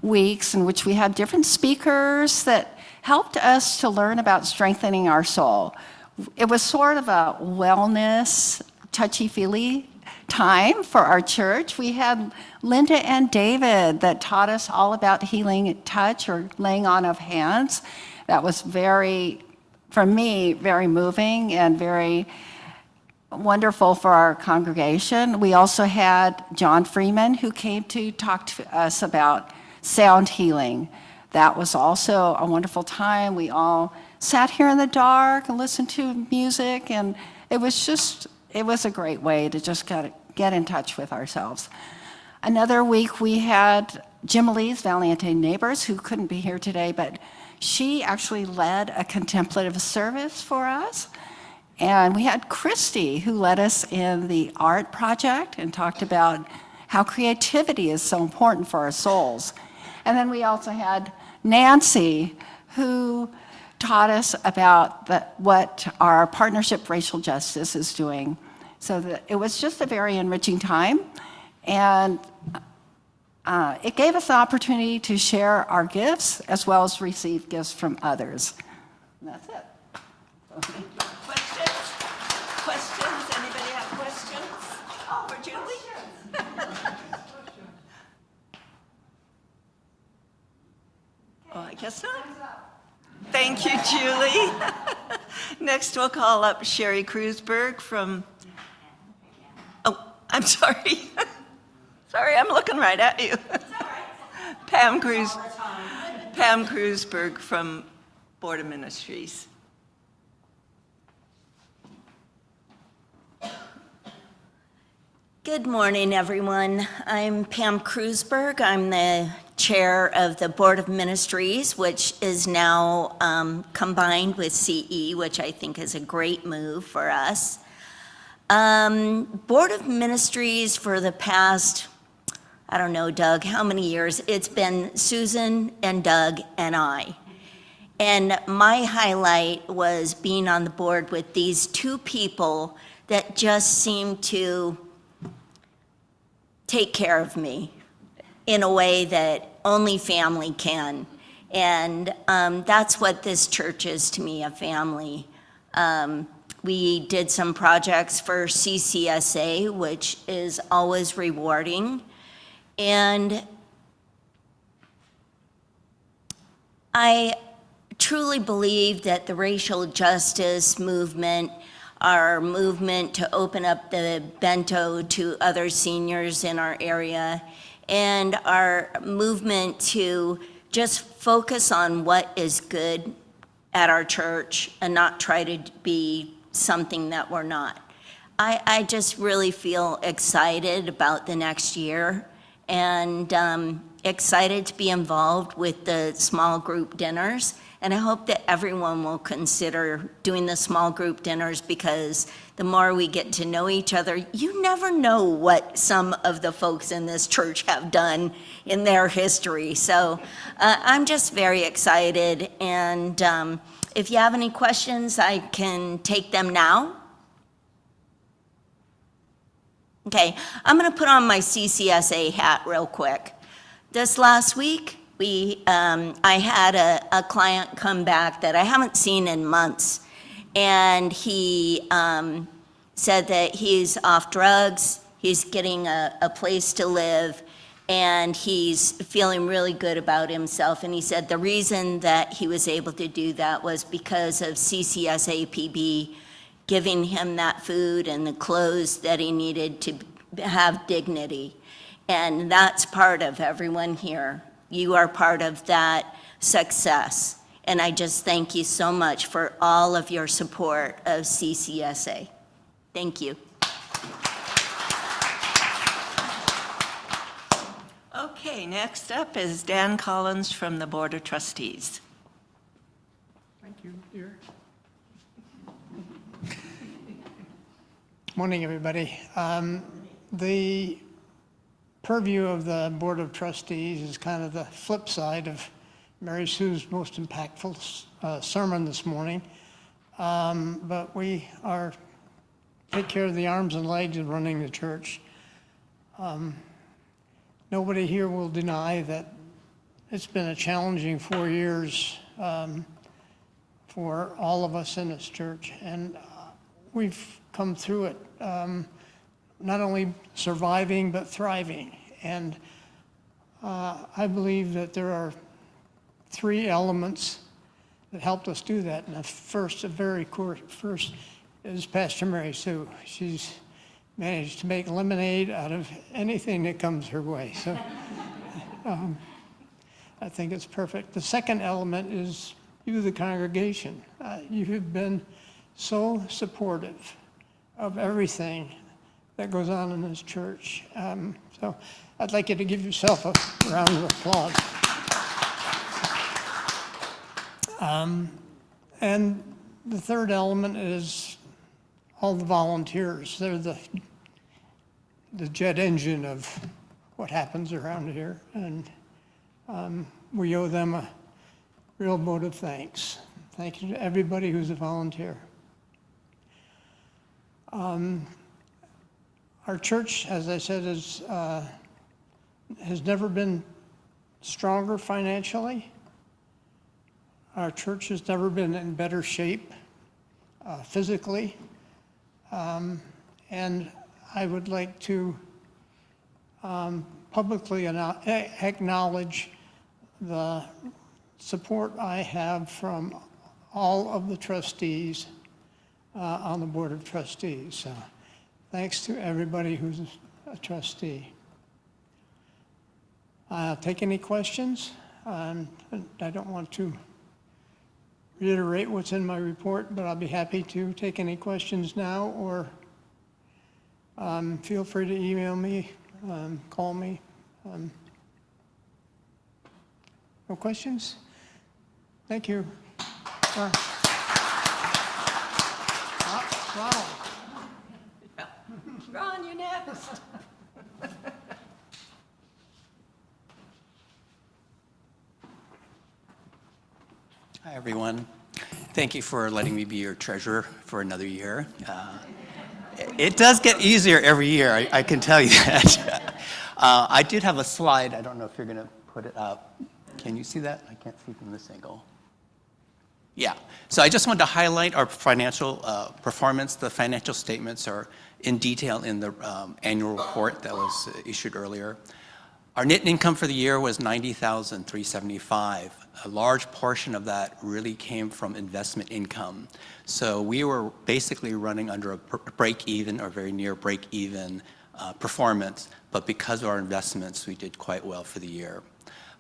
weeks in which we had different speakers that helped us to learn about strengthening our soul. It was sort of a wellness, touchy-feely time for our church. We had Linda and David that taught us all about healing touch or laying on of hands. That was very, for me, very moving and very wonderful for our congregation. We also had John Freeman who came to talk to us about sound healing. That was also a wonderful time. We all sat here in the dark and listened to music, and it was a great way to just get in touch with ourselves. Another week we had Jim Lee's Valiente Neighbors, who couldn't be here today, but she actually led a contemplative service for us. And we had Christy, who led us in the art project and talked about how creativity is so important for our souls. And then we also had Nancy, who taught us about what our partnership Racial Justice is doing. So it was just a very enriching time. And it gave us the opportunity to share our gifts as well as receive gifts from others. And that's it. Questions? Anybody have questions? Oh, for Julie? Oh, I guess not. Thank you, Julie. Next, we'll call up Sherry Kreuzberg from, oh, I'm sorry. Sorry, I'm looking right at you. Pam Kreuzberg from Board of Ministries. Good morning, everyone. I'm Pam Kreuzberg. I'm the chair of the Board of Ministries, which is now combined with CE, which I think is a great move for us. Board of Ministries for the past, I don't know, Doug, how many years? It's been Susan and Doug and I. And my highlight was being on the board with these two people that just seem to take care of me in a way that only family can. And that's what this church is to me, a family. We did some projects for CCSA, which is always rewarding. And I truly believe that the racial justice movement, our movement to open up the bento to other seniors in our area, and our movement to just focus on what is good at our church and not try to be something that we're not. I just really feel excited about the next year, and excited to be involved with the small group dinners. And I hope that everyone will consider doing the small group dinners, because the more we get to know each other, you never know what some of the folks in this church have done in their history. So I'm just very excited. And if you have any questions, I can take them now. Okay, I'm going to put on my CCSA hat real quick. This last week, I had a client come back that I haven't seen in months, and he said that he's off drugs, he's getting a place to live, and he's feeling really good about himself. And he said the reason that he was able to do that was because of CCSAPB giving him that food and the clothes that he needed to have dignity. And that's part of everyone here. You are part of that success. And I just thank you so much for all of your support of CCSA. Thank you. Okay, next up is Dan Collins from the Board of Trustees. Thank you, dear. Morning, everybody. The purview of the Board of Trustees is kind of the flip side of Mary Sue's most impactful sermon this morning. But we take care of the arms and legs of running the church. Nobody here will deny that it's been a challenging 4 years for all of us in this church. And we've come through it, not only surviving, but thriving. And I believe that there are 3 elements that helped us do that. And the very first is Pastor Mary Sue. She's managed to make lemonade out of anything that comes her way. So I think it's perfect. The second element is you, the congregation. You have been so supportive of everything that goes on in this church. So I'd like you to give yourself a round of applause. And the third element is all the volunteers. They're the jet engine of what happens around here. And we owe them a real vote of thanks. Thank you to everybody who's a volunteer. Our church, as I said, has never been stronger financially. Our church has never been in better shape physically. And I would like to publicly acknowledge the support I have from all of the trustees on the Board of Trustees. So thanks to everybody who's a trustee. I'll take any questions. I don't want to reiterate what's in my report, but I'll be happy to take any questions now, or feel free to email me, call me. No questions? Thank you. Ronald. Ron, you're next. Hi, everyone. Thank you for letting me be your treasurer for another year. It does get easier every year, I can tell you that. I did have a slide. I don't know if you're going to put it up. Can you see that? I can't see from this angle. Yeah, so I just wanted to highlight our financial performance. The financial statements are in detail in the annual report that was issued earlier. Our net income for the year was $90,375. A large portion of that really came from investment income. So we were basically running under a break-even or very near break-even performance, but because of our investments, we did quite well for the year.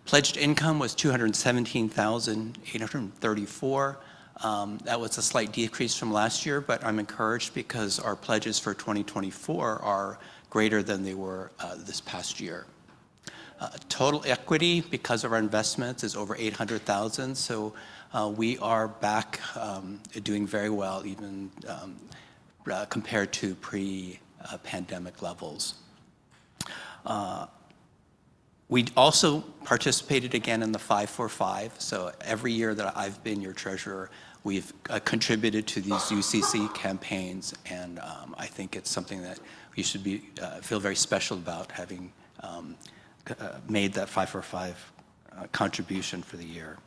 Pledged income was $217,834. That was a slight decrease from last year, but I'm encouraged because our pledges for 2024 are greater than they were this past year. Total equity, because of our investments, is over $800,000, so we are back doing very well, even compared to pre-pandemic levels. We also participated again in the 545, so every year that I've been your treasurer, we've contributed to these UCC campaigns, and I think it's something that we should feel very special about, having made that 545 contribution for the year.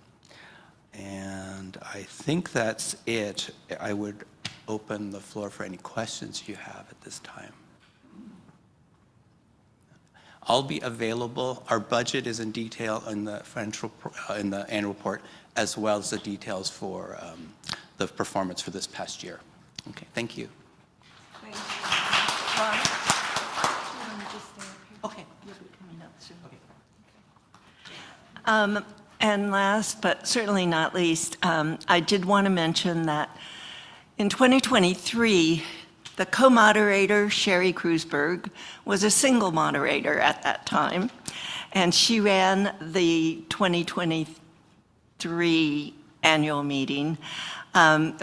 And I think that's it. I would open the floor for any questions you have at this time. I'll be available. Our budget is in detail in the annual report, as well as the details for the performance for this past year. Okay, thank you. Okay, you'll be coming up soon. Okay. And last, but certainly not least, I did want to mention that in 2023, the co-moderator, Sherry Kreuzberg, was a single moderator at that time, and she ran the 2023 annual meeting.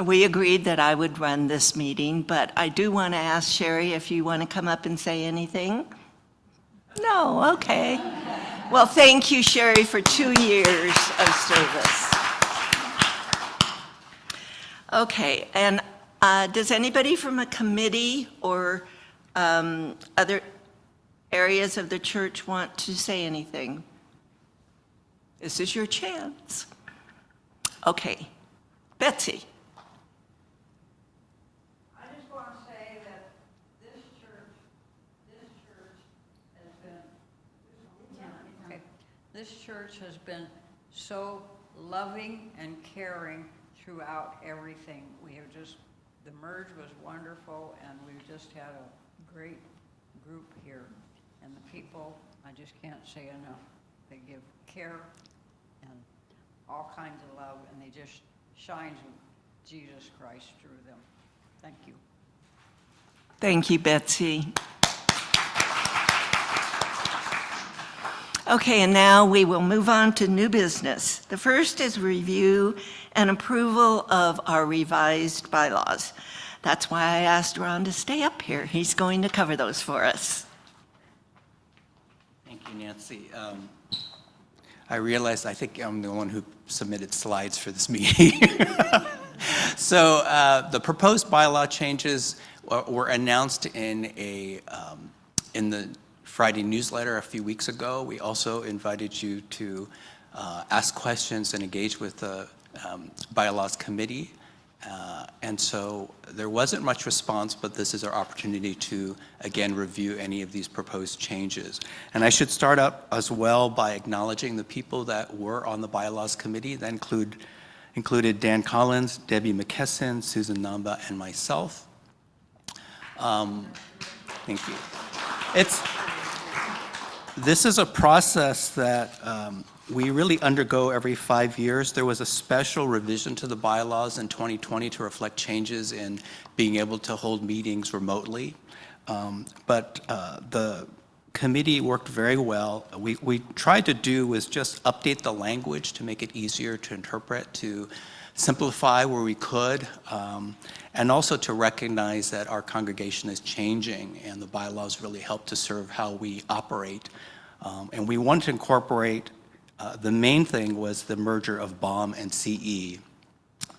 We agreed that I would run this meeting, but I do want to ask Sherry if you want to come up and say anything. No, okay. Well, thank you, Sherry, for 2 years of service. Okay, and does anybody from a committee or other areas of the church want to say anything? This is your chance. Okay, Betsy. I just want to say that this church has been, this church has been so loving and caring throughout everything. We have just, the merge was wonderful, and we've just had a great group here. And the people, I just can't say enough. They give care and all kinds of love, and they just shines Jesus Christ through them. Thank you. Thank you, Betsy. Okay, and now we will move on to new business. The first is review and approval of our revised bylaws. That's why I asked Ron to stay up here. He's going to cover those for us. Thank you, Nancy. I realized I think I'm the one who submitted slides for this meeting. So the proposed bylaw changes were announced in the Friday newsletter a few weeks ago. We also invited you to ask questions and engage with the bylaws committee. And so there wasn't much response, but this is our opportunity to, again, review any of these proposed changes. And I should start up as well by acknowledging the people that were on the bylaws committee. That included Dan Collins, Debbie McKesson, Susan Namba, and myself. Thank you. This is a process that we really undergo every 5 years. There was a special revision to the bylaws in 2020 to reflect changes in being able to hold meetings remotely. But the committee worked very well. We tried to do was just update the language to make it easier to interpret, to simplify where we could, and also to recognize that our congregation is changing and the bylaws really help to serve how we operate. And we wanted to incorporate, the main thing was the merger of BOM and CE.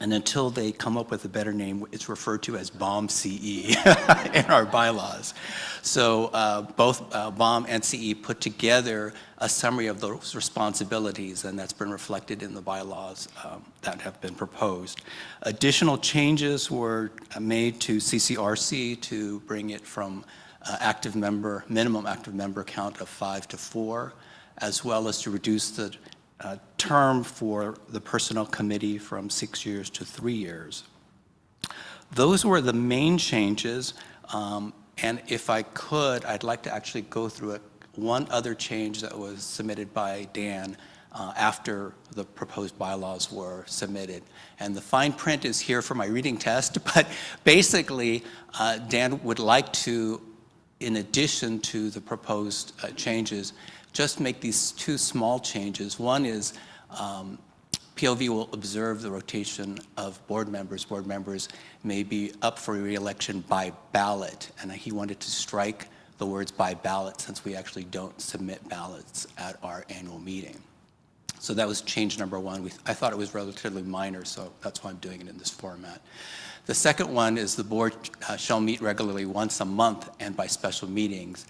And until they come up with a better name, it's referred to as POVCC in our bylaws. So both POV and CE put together a summary of those responsibilities, and that's been reflected in the bylaws that have been proposed. Additional changes were made to CCRC to bring it from minimum active member count of 5 to 4, as well as to reduce the term for the Personnel Committee from 6 years to 3 years. Those were the main changes, and if I could, I'd like to actually go through one other change that was submitted by Dan after the proposed bylaws were submitted. And the fine print is here for my reading test, but basically, Dan would like to, in addition to the proposed changes, just make these 2 small changes. One is POV will observe the rotation of board members. Board members may be up for re-election by ballot, and he wanted to strike the words by ballot since we actually don't submit ballots at our annual meeting. So that was change number 1. I thought it was relatively minor, so that's why I'm doing it in this format. The second one is the board shall meet regularly once a month and by special meetings.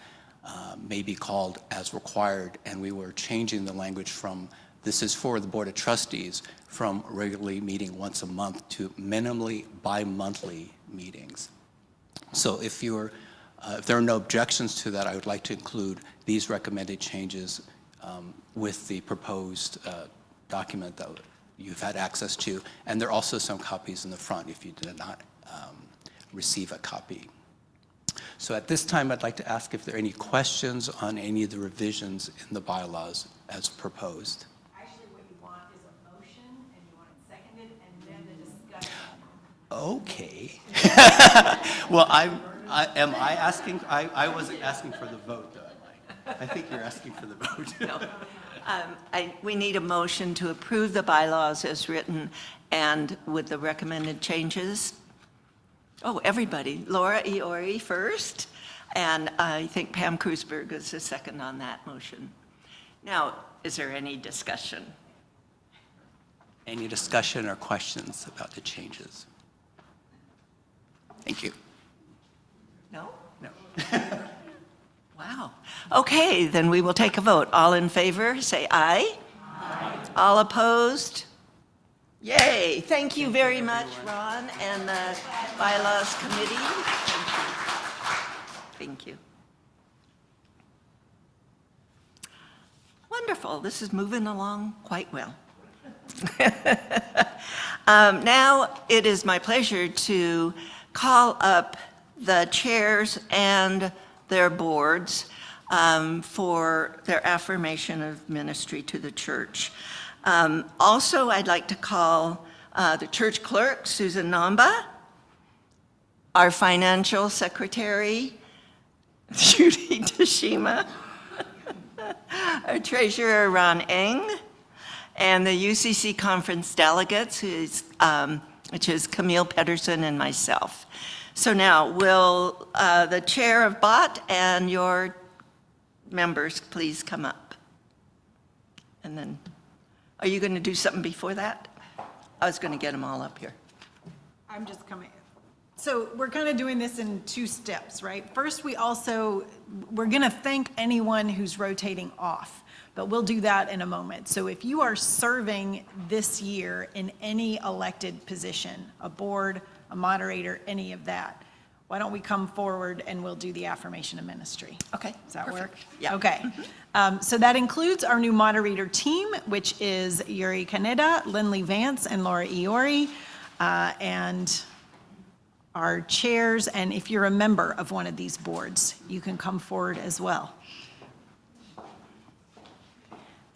May be called as required, and we were changing the language from this is for the Board of Trustees from regularly meeting once a month to minimally bi-monthly meetings. So if there are no objections to that, I would like to include these recommended changes with the proposed document that you've had access to, and there are also some copies in the front if you did not receive a copy. So at this time, I'd like to ask if there are any questions on any of the revisions in the bylaws as proposed. Actually, what you want is a motion, and you want it seconded, and then the discussion. Okay. Well, I wasn't asking for the vote, though, am I? I think you're asking for the vote. No. We need a motion to approve the bylaws as written and with the recommended changes. Oh, everybody. Laura Iori first, and I think Pam Kreuzberg is the second on that motion. Now, is there any discussion? Any discussion or questions about the changes? Thank you. No? No. Wow. Okay, then we will take a vote. All in favor, say aye. Aye. All opposed? Yay. Thank you very much, Ron, and the Bylaws Committee. Thank you. Thank you. Wonderful. This is moving along quite well. Now it is my pleasure to call up the chairs and their boards for their affirmation of ministry to the church. Also, I'd like to call the church clerk, Susan Namba, our financial secretary, Judy Tashima, our treasurer, Ron Eng, and the UCC conference delegates, which is Camille Pedersen and myself. So now, will the chair of BOT and your members please come up? And then, are you going to do something before that? I was going to get them all up here. I'm just coming. So we're kind of doing this in 2 steps, right? First, we're going to thank anyone who's rotating off, but we'll do that in a moment. So if you are serving this year in any elected position, a board, a moderator, any of that, why don't we come forward and we'll do the affirmation of ministry? Okay. Does that Perfect. work? Yeah. Okay. So that includes our new moderator team, which is Yuri Kaneda, Lindley Vance, and Laura Iori, and our chairs. And if you're a member of one of these boards, you can come forward as well.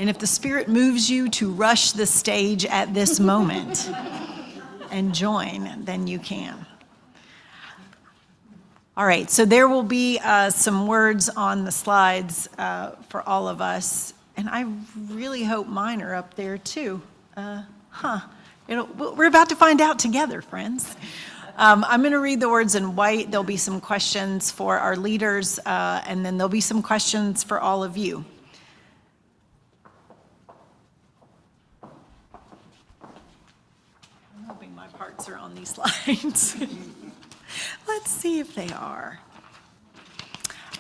And if the Spirit moves you to rush the stage at this moment and join, then you can. All right, so there will be some words on the slides for all of us, and I really hope mine are up there too. We're about to find out together, friends. I'm going to read the words in white. There'll be some questions for our leaders, and then there'll be some questions for all of you. I'm hoping my parts are on these slides. Let's see if they are.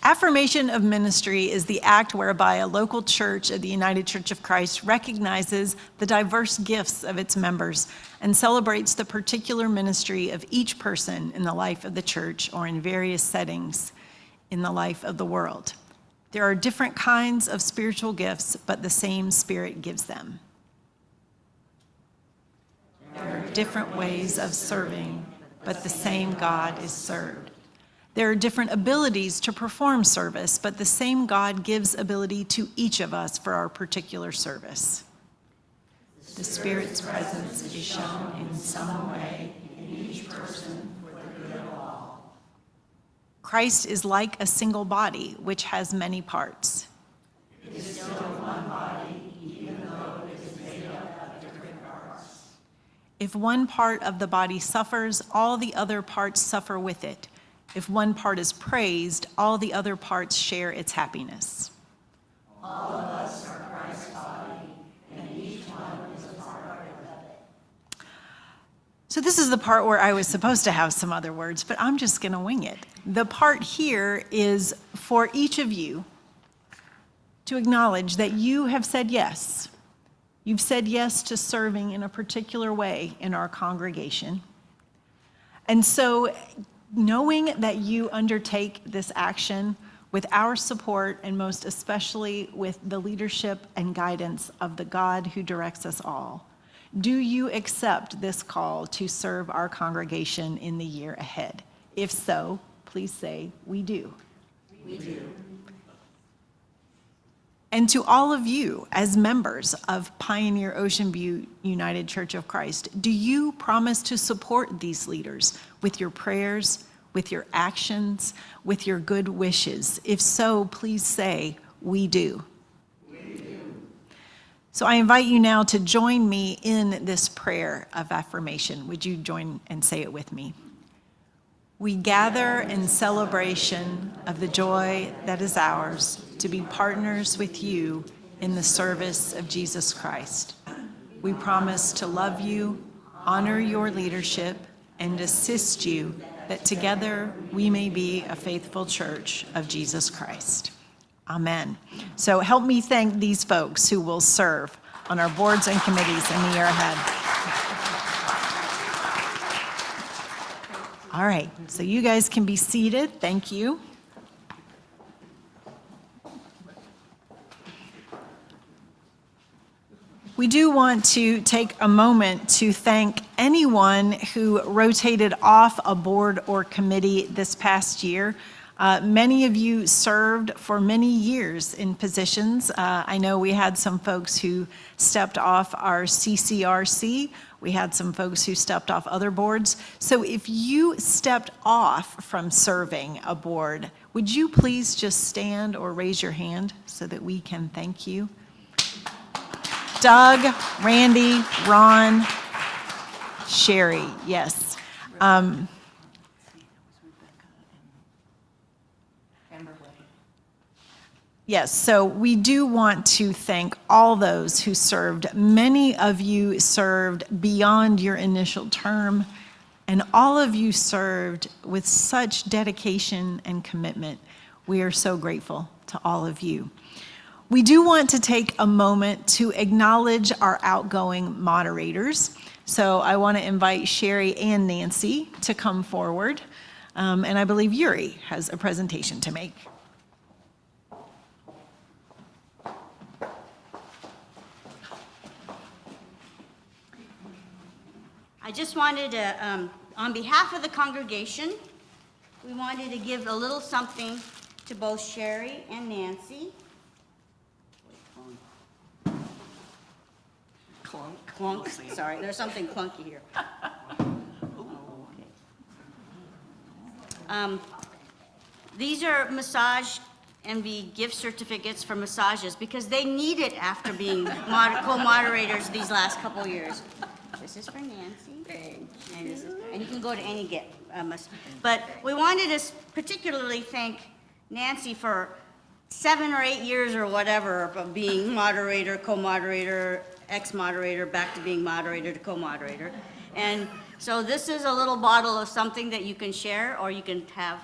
Affirmation of ministry is the act whereby a local church of the United Church of Christ recognizes the diverse gifts of its members and celebrates the particular ministry of each person in the life of the church or in various settings in the life of the world. There are different kinds of spiritual gifts, but the same Spirit gives them. There are different ways of serving, but the same God is served. There are different abilities to perform service, but the same God gives ability to each of us for our particular service. The Spirit's presence is shown in some way in each person for the good of all. Christ is like a single body, which has many parts. It is still one body, even though it is made up of different parts. If one part of the body suffers, all the other parts suffer with it. If one part is praised, all the other parts share its happiness. All of us are Christ's body, and each one is a part of it. So this is the part where I was supposed to have some other words, but I'm just going to wing it. The part here is for each of you to acknowledge that you have said yes. You've said yes to serving in a particular way in our congregation. And so knowing that you undertake this action with our support and most especially with the leadership and guidance of the God who directs us all, do you accept this call to serve our congregation in the year ahead? If so, please say, we do. We do. And to all of you as members of Pioneer Ocean View United Church of Christ, do you promise to support these leaders with your prayers, with your actions, with your good wishes? If so, please say, we do. We do. So I invite you now to join me in this prayer of affirmation. Would you join and say it with me? We gather in celebration of the joy that is ours to be partners with you in the service of Jesus Christ. We promise to love you, honor your leadership, and assist you that together we may be a faithful church of Jesus Christ. Amen. So help me thank these folks who will serve on our boards and committees in the year ahead. All right, so you guys can be seated. Thank you. We do want to take a moment to thank anyone who rotated off a board or committee this past year. Many of you served for many years in positions. I know we had some folks who stepped off our CCRC. We had some folks who stepped off other boards. So if you stepped off from serving a board, would you please just stand or raise your hand so that we can thank you? Doug, Randy, Ron, Sherry, yes. Yes, so we do want to thank all those who served. Many of you served beyond your initial term, and all of you served with such dedication and commitment. We are so grateful to all of you. We do want to take a moment to acknowledge our outgoing moderators. So I want to invite Sherry and Nancy to come forward, and I believe Yuri has a presentation to make. I just wanted to, on behalf of the congregation, we wanted to give a little something to both Sherry and Nancy. Clunk. Sorry, there's something clunky here. These are Massage Envy gift certificates for massages because they need it after being co-moderators these last couple years. This is for Nancy. And you can go to any gift. But we wanted to particularly thank Nancy for 7 or 8 years or whatever of being moderator, co-moderator, ex-moderator, back to being moderator to co-moderator. And so this is a little bottle of something that you can share or you can have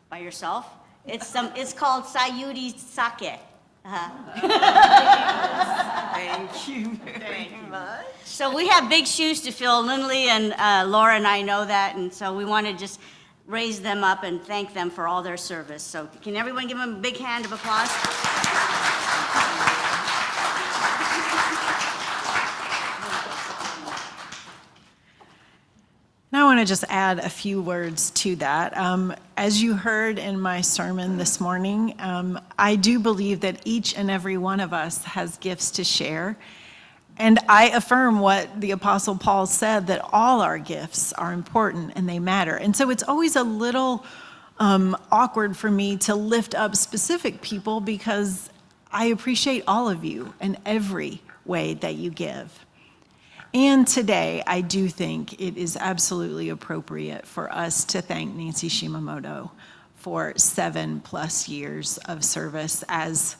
by yourself. It's called Sayuri Sake. Thank you very much. So we have big shoes to fill. Lindley and Laura and I know that, and so we want to just raise them up and thank them for all their service. So can everyone give them a big hand of applause? Now I want to just add a few words to that. As you heard in my sermon this morning, I do believe that each and every one of us has gifts to share. And I affirm what the Apostle Paul said, that all our gifts are important and they matter. And so it's always a little awkward for me to lift up specific people because I appreciate all of you in every way that you give. And today, I do think it is absolutely appropriate for us to thank Nancy Shimamoto for 7+ years of service as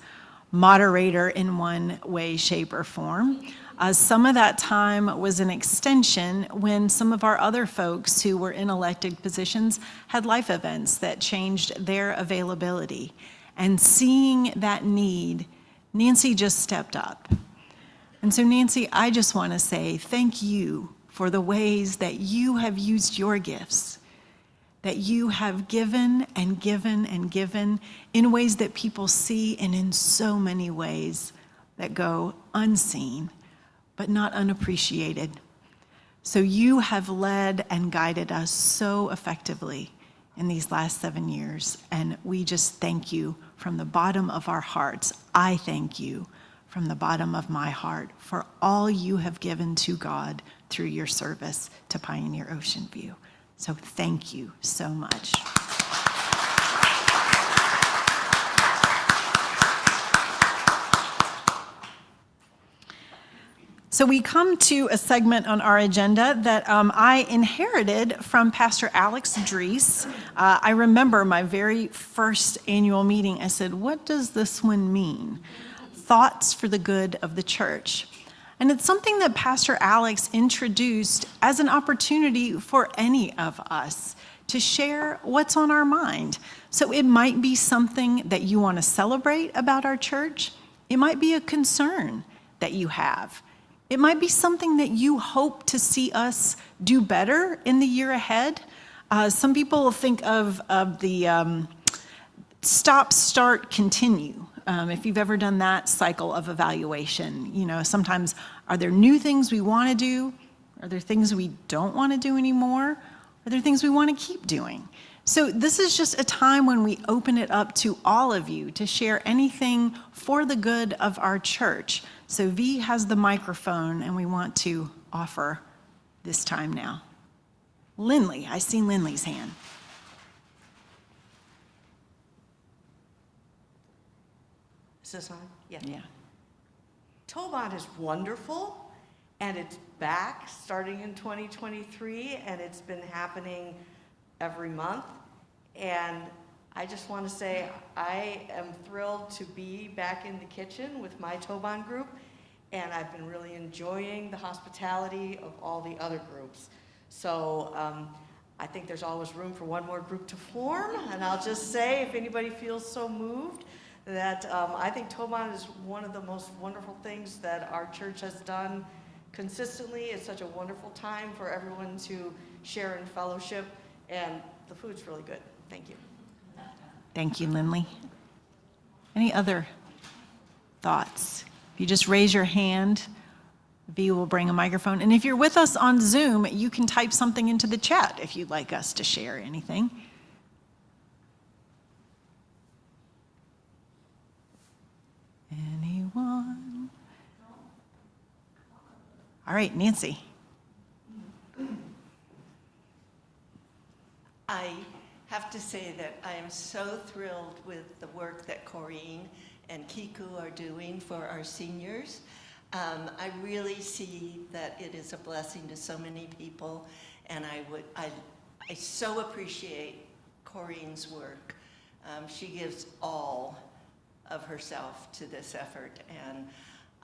moderator in one way, shape, or form. Some of that time was an extension when some of our other folks who were in elected positions had life events that changed their availability. And seeing that need, Nancy just stepped up. And so, Nancy, I just want to say thank you for the ways that you have used your gifts, that you have given and given and given in ways that people see and in so many ways that go unseen, but not unappreciated. So you have led and guided us so effectively in these last 7 years, and we just thank you from the bottom of our hearts. I thank you from the bottom of my heart for all you have given to God through your service to Pioneer Ocean View. So thank you so much. So we come to a segment on our agenda that I inherited from Pastor Alex Dries. I remember my very first annual meeting, I said, what does this one mean? Thoughts for the good of the church. And it's something that Pastor Alex introduced as an opportunity for any of us to share what's on our mind. So it might be something that you want to celebrate about our church. It might be a concern that you have. It might be something that you hope to see us do better in the year ahead. Some people think of the stop, start, continue. If you've ever done that cycle of evaluation, sometimes are there new things we want to do? Are there things we don't want to do anymore? Are there things we want to keep doing? So this is just a time when we open it up to all of you to share anything for the good of our church. So V has the microphone and we want to offer this time now. Lindley, I see Lindley's hand. Is this on? Yeah. Tobon is wonderful, and it's back starting in 2023, and it's been happening every month. And I just want to say I am thrilled to be back in the kitchen with my Tobon group, and I've been really enjoying the hospitality of all the other groups. So I think there's always room for one more group to form, and I'll just say, if anybody feels so moved, that I think Tobon is one of the most wonderful things that our church has done consistently. It's such a wonderful time for everyone to share in fellowship, and the food's really good. Thank you. Thank you, Lindley. Any other thoughts? If you just raise your hand, V will bring a microphone. And if you're with us on Zoom, you can type something into the chat if you'd like us to share anything. Anyone? All right, Nancy. I have to say that I am so thrilled with the work that Corrine and Kiku are doing for our seniors. I really see that it is a blessing to so many people, and I so appreciate Corrine's work. She gives all of herself to this effort, and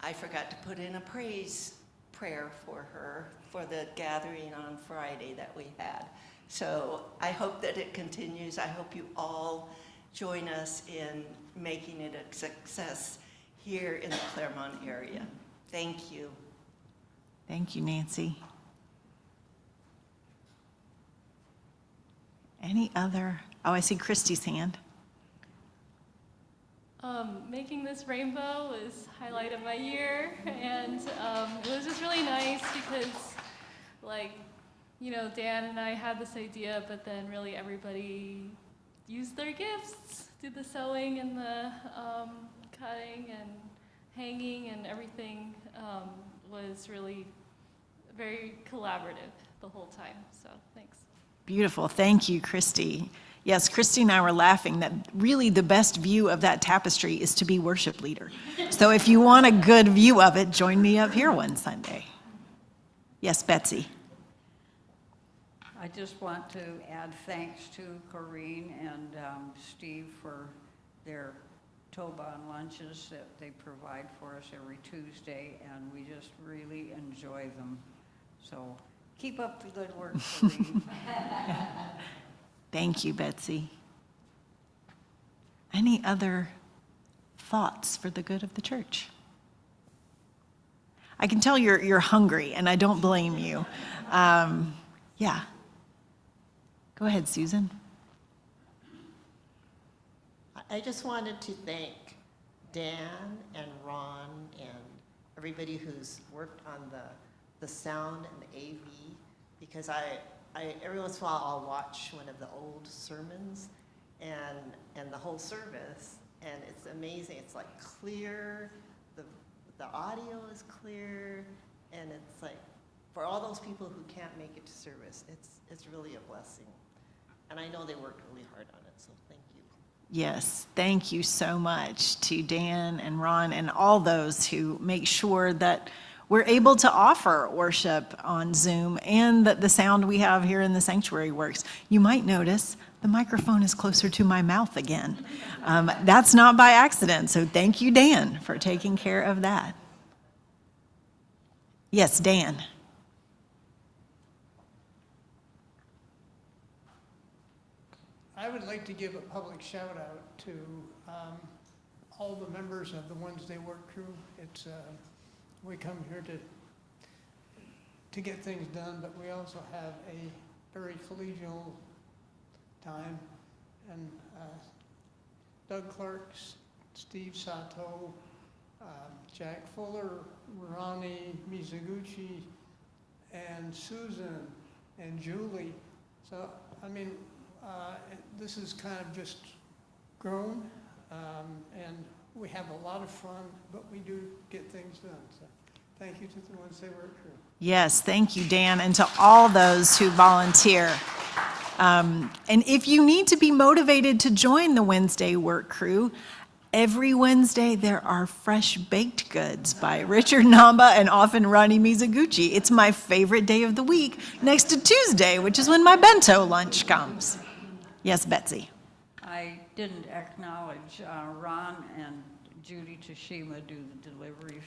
I forgot to put in a praise prayer for her for the gathering on Friday that we had. So I hope that it continues. I hope you all join us in making it a success here in the Claremont area. Thank you. Thank you, Nancy. Any other? Oh, I see Christy's hand. Making this rainbow was highlight of my year, and it was just really nice because, like, you know, Dan and I had this idea, but then really everybody used their gifts, did the sewing and the cutting and hanging, and everything was really very collaborative the whole time, so thanks. Beautiful. Thank you, Christy. Yes, Christy and I were laughing that really the best view of that tapestry is to be worship leader. So if you want a good view of it, join me up here one Sunday. Yes, Betsy. I just want to add thanks to Corrine and Steve for their Toban lunches that they provide for us every Tuesday, and we just really enjoy them. So keep up the good work, Corrine. Thank you, Betsy. Any other thoughts for the good of the church? I can tell you're hungry, and I don't blame you. Yeah. Go ahead, Susan. I just wanted to thank Dan and Ron and everybody who's worked on the sound and the AV, because I every once in a while I'll watch one of the old sermons and the whole service, and it's amazing. It's like clear, the audio is clear, and it's like for all those people who can't make it to service, it's really a blessing. And I know they worked really hard on it, so thank you. Yes, thank you so much to Dan and Ron and all those who make sure that we're able to offer worship on Zoom and that the sound we have here in the sanctuary works. You might notice the microphone is closer to my mouth again. That's not by accident, so thank you, Dan, for taking care of that. Yes, Dan. I would like to give a public shout out to all the members of the Wednesday work crew. It's we come here to get things done, but we also have a very collegial time. And Doug Clark, Steve Sato, Jack Fuller, Ronnie Mizuguchi, and Susan and Julie. So, I mean, this has kind of just grown, and we have a lot of fun, but we do get things done. So thank you to the Wednesday work crew. Yes, thank you, Dan, and to all those who volunteer. And if you need to be motivated to join the Wednesday work crew, every Wednesday there are fresh baked goods by Richard Namba and often Ronnie Mizuguchi. It's my favorite day of the week, next to Tuesday, which is when my bento lunch comes. Yes, Betsy. I didn't acknowledge Ron and Judy Tashima do the deliveries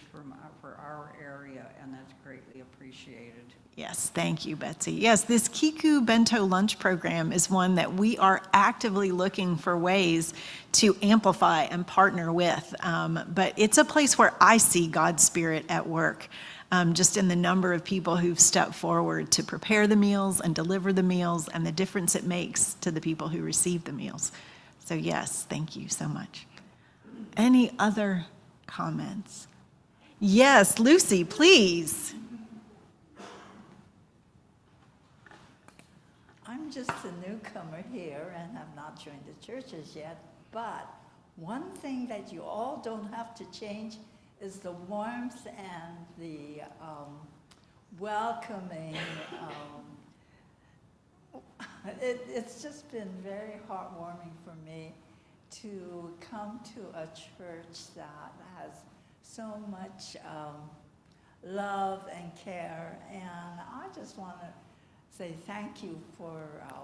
for our area, and that's greatly appreciated. Yes, thank you, Betsy. Yes, this Kiku Bento Lunch Program is one that we are actively looking for ways to amplify and partner with. But it's a place where I see God's Spirit at work, just in the number of people who've stepped forward to prepare the meals and deliver the meals and the difference it makes to the people who receive the meals. So yes, thank you so much. Any other comments? Yes, Lucy, please. I'm just a newcomer here and have not joined the churches yet, but one thing that you all don't have to change is the warmth and the welcoming. It's just been very heartwarming for me to come to a church that has so much love and care, and I just want to say thank you for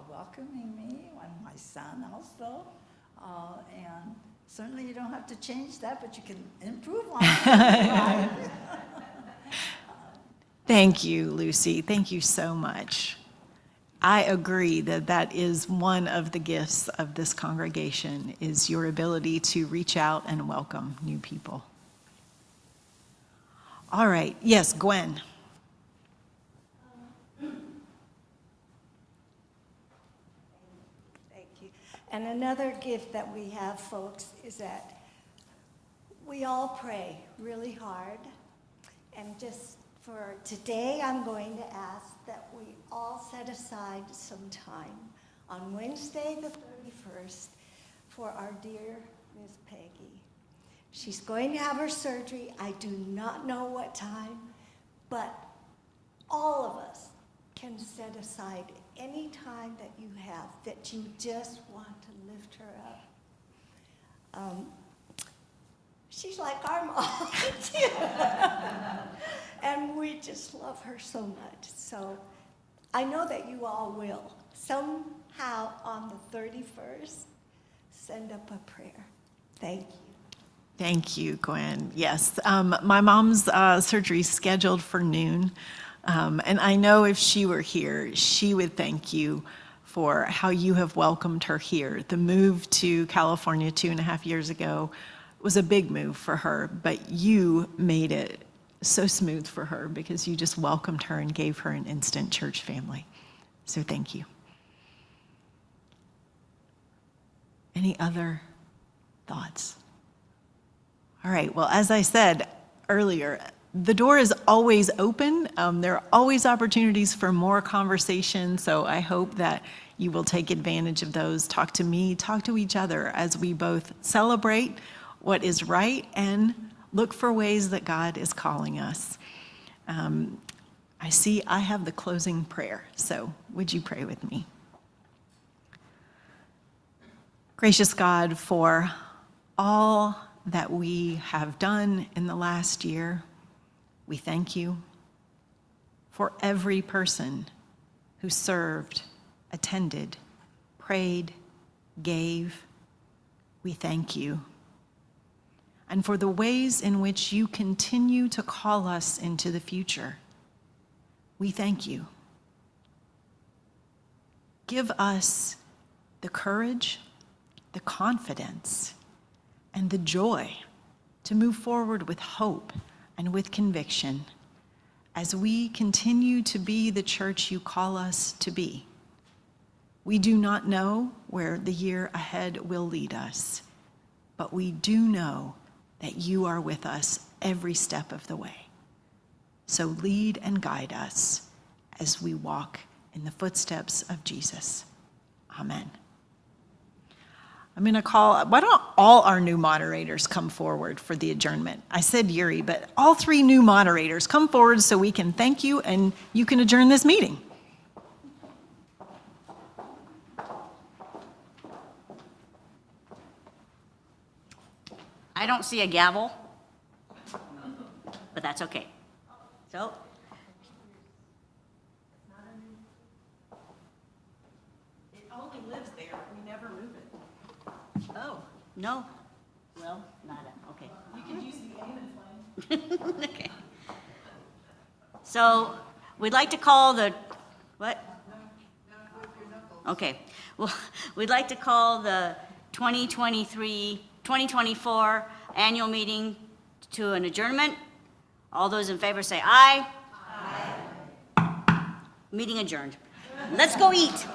welcoming me and my son also, and certainly you don't have to change that, but you can improve on it. Right? Thank you, Lucy. Thank you so much. I agree that that is one of the gifts of this congregation, is your ability to reach out and welcome new people. All right. Yes, Gwen. Thank you. And another gift that we have, folks, is that we all pray really hard. And just for today, I'm going to ask that we all set aside some time on Wednesday, the 31st, for our dear Miss Peggy. She's going to have her surgery. I do not know what time, but all of us can set aside any time that you have that you just want to lift her up. She's like our mom, too. And we just love her so much. So I know that you all will somehow on the 31st send up a prayer. Thank you. Thank you, Gwen. Yes, my mom's surgery is scheduled for noon. And I know if she were here, she would thank you for how you have welcomed her here. The move to California 2.5 years ago was a big move for her, but you made it so smooth for her because you just welcomed her and gave her an instant church family. So thank you. Any other thoughts? All right, well, as I said earlier, the door is always open. There are always opportunities for more conversation, so I hope that you will take advantage of those. Talk to me, talk to each other as we both celebrate what is right and look for ways that God is calling us. I see I have the closing prayer, so would you pray with me? Gracious God, for all that we have done in the last year, we thank you. For every person who served, attended, prayed, gave, we thank you. And for the ways in which you continue to call us into the future, we thank you. Give us the courage, the confidence, and the joy to move forward with hope and with conviction as we continue to be the church you call us to be. We do not know where the year ahead will lead us, but we do know that you are with us every step of the way. So lead and guide us as we walk in the footsteps of Jesus. Amen. I'm going to call, why don't all our new moderators come forward for the adjournment? I said Yuri, but all 3 new moderators come forward so we can thank you and you can adjourn this meeting. I don't see a gavel, but that's okay. So, It only lives there. We never move it. oh, no. Well, not a, okay. You can use the aim and flame. Okay. So, we'd like to call the, what? Okay. Well, we'd like to call the 2024 annual meeting to an adjournment. All those in favor say aye. Aye. Meeting adjourned. Let's go eat.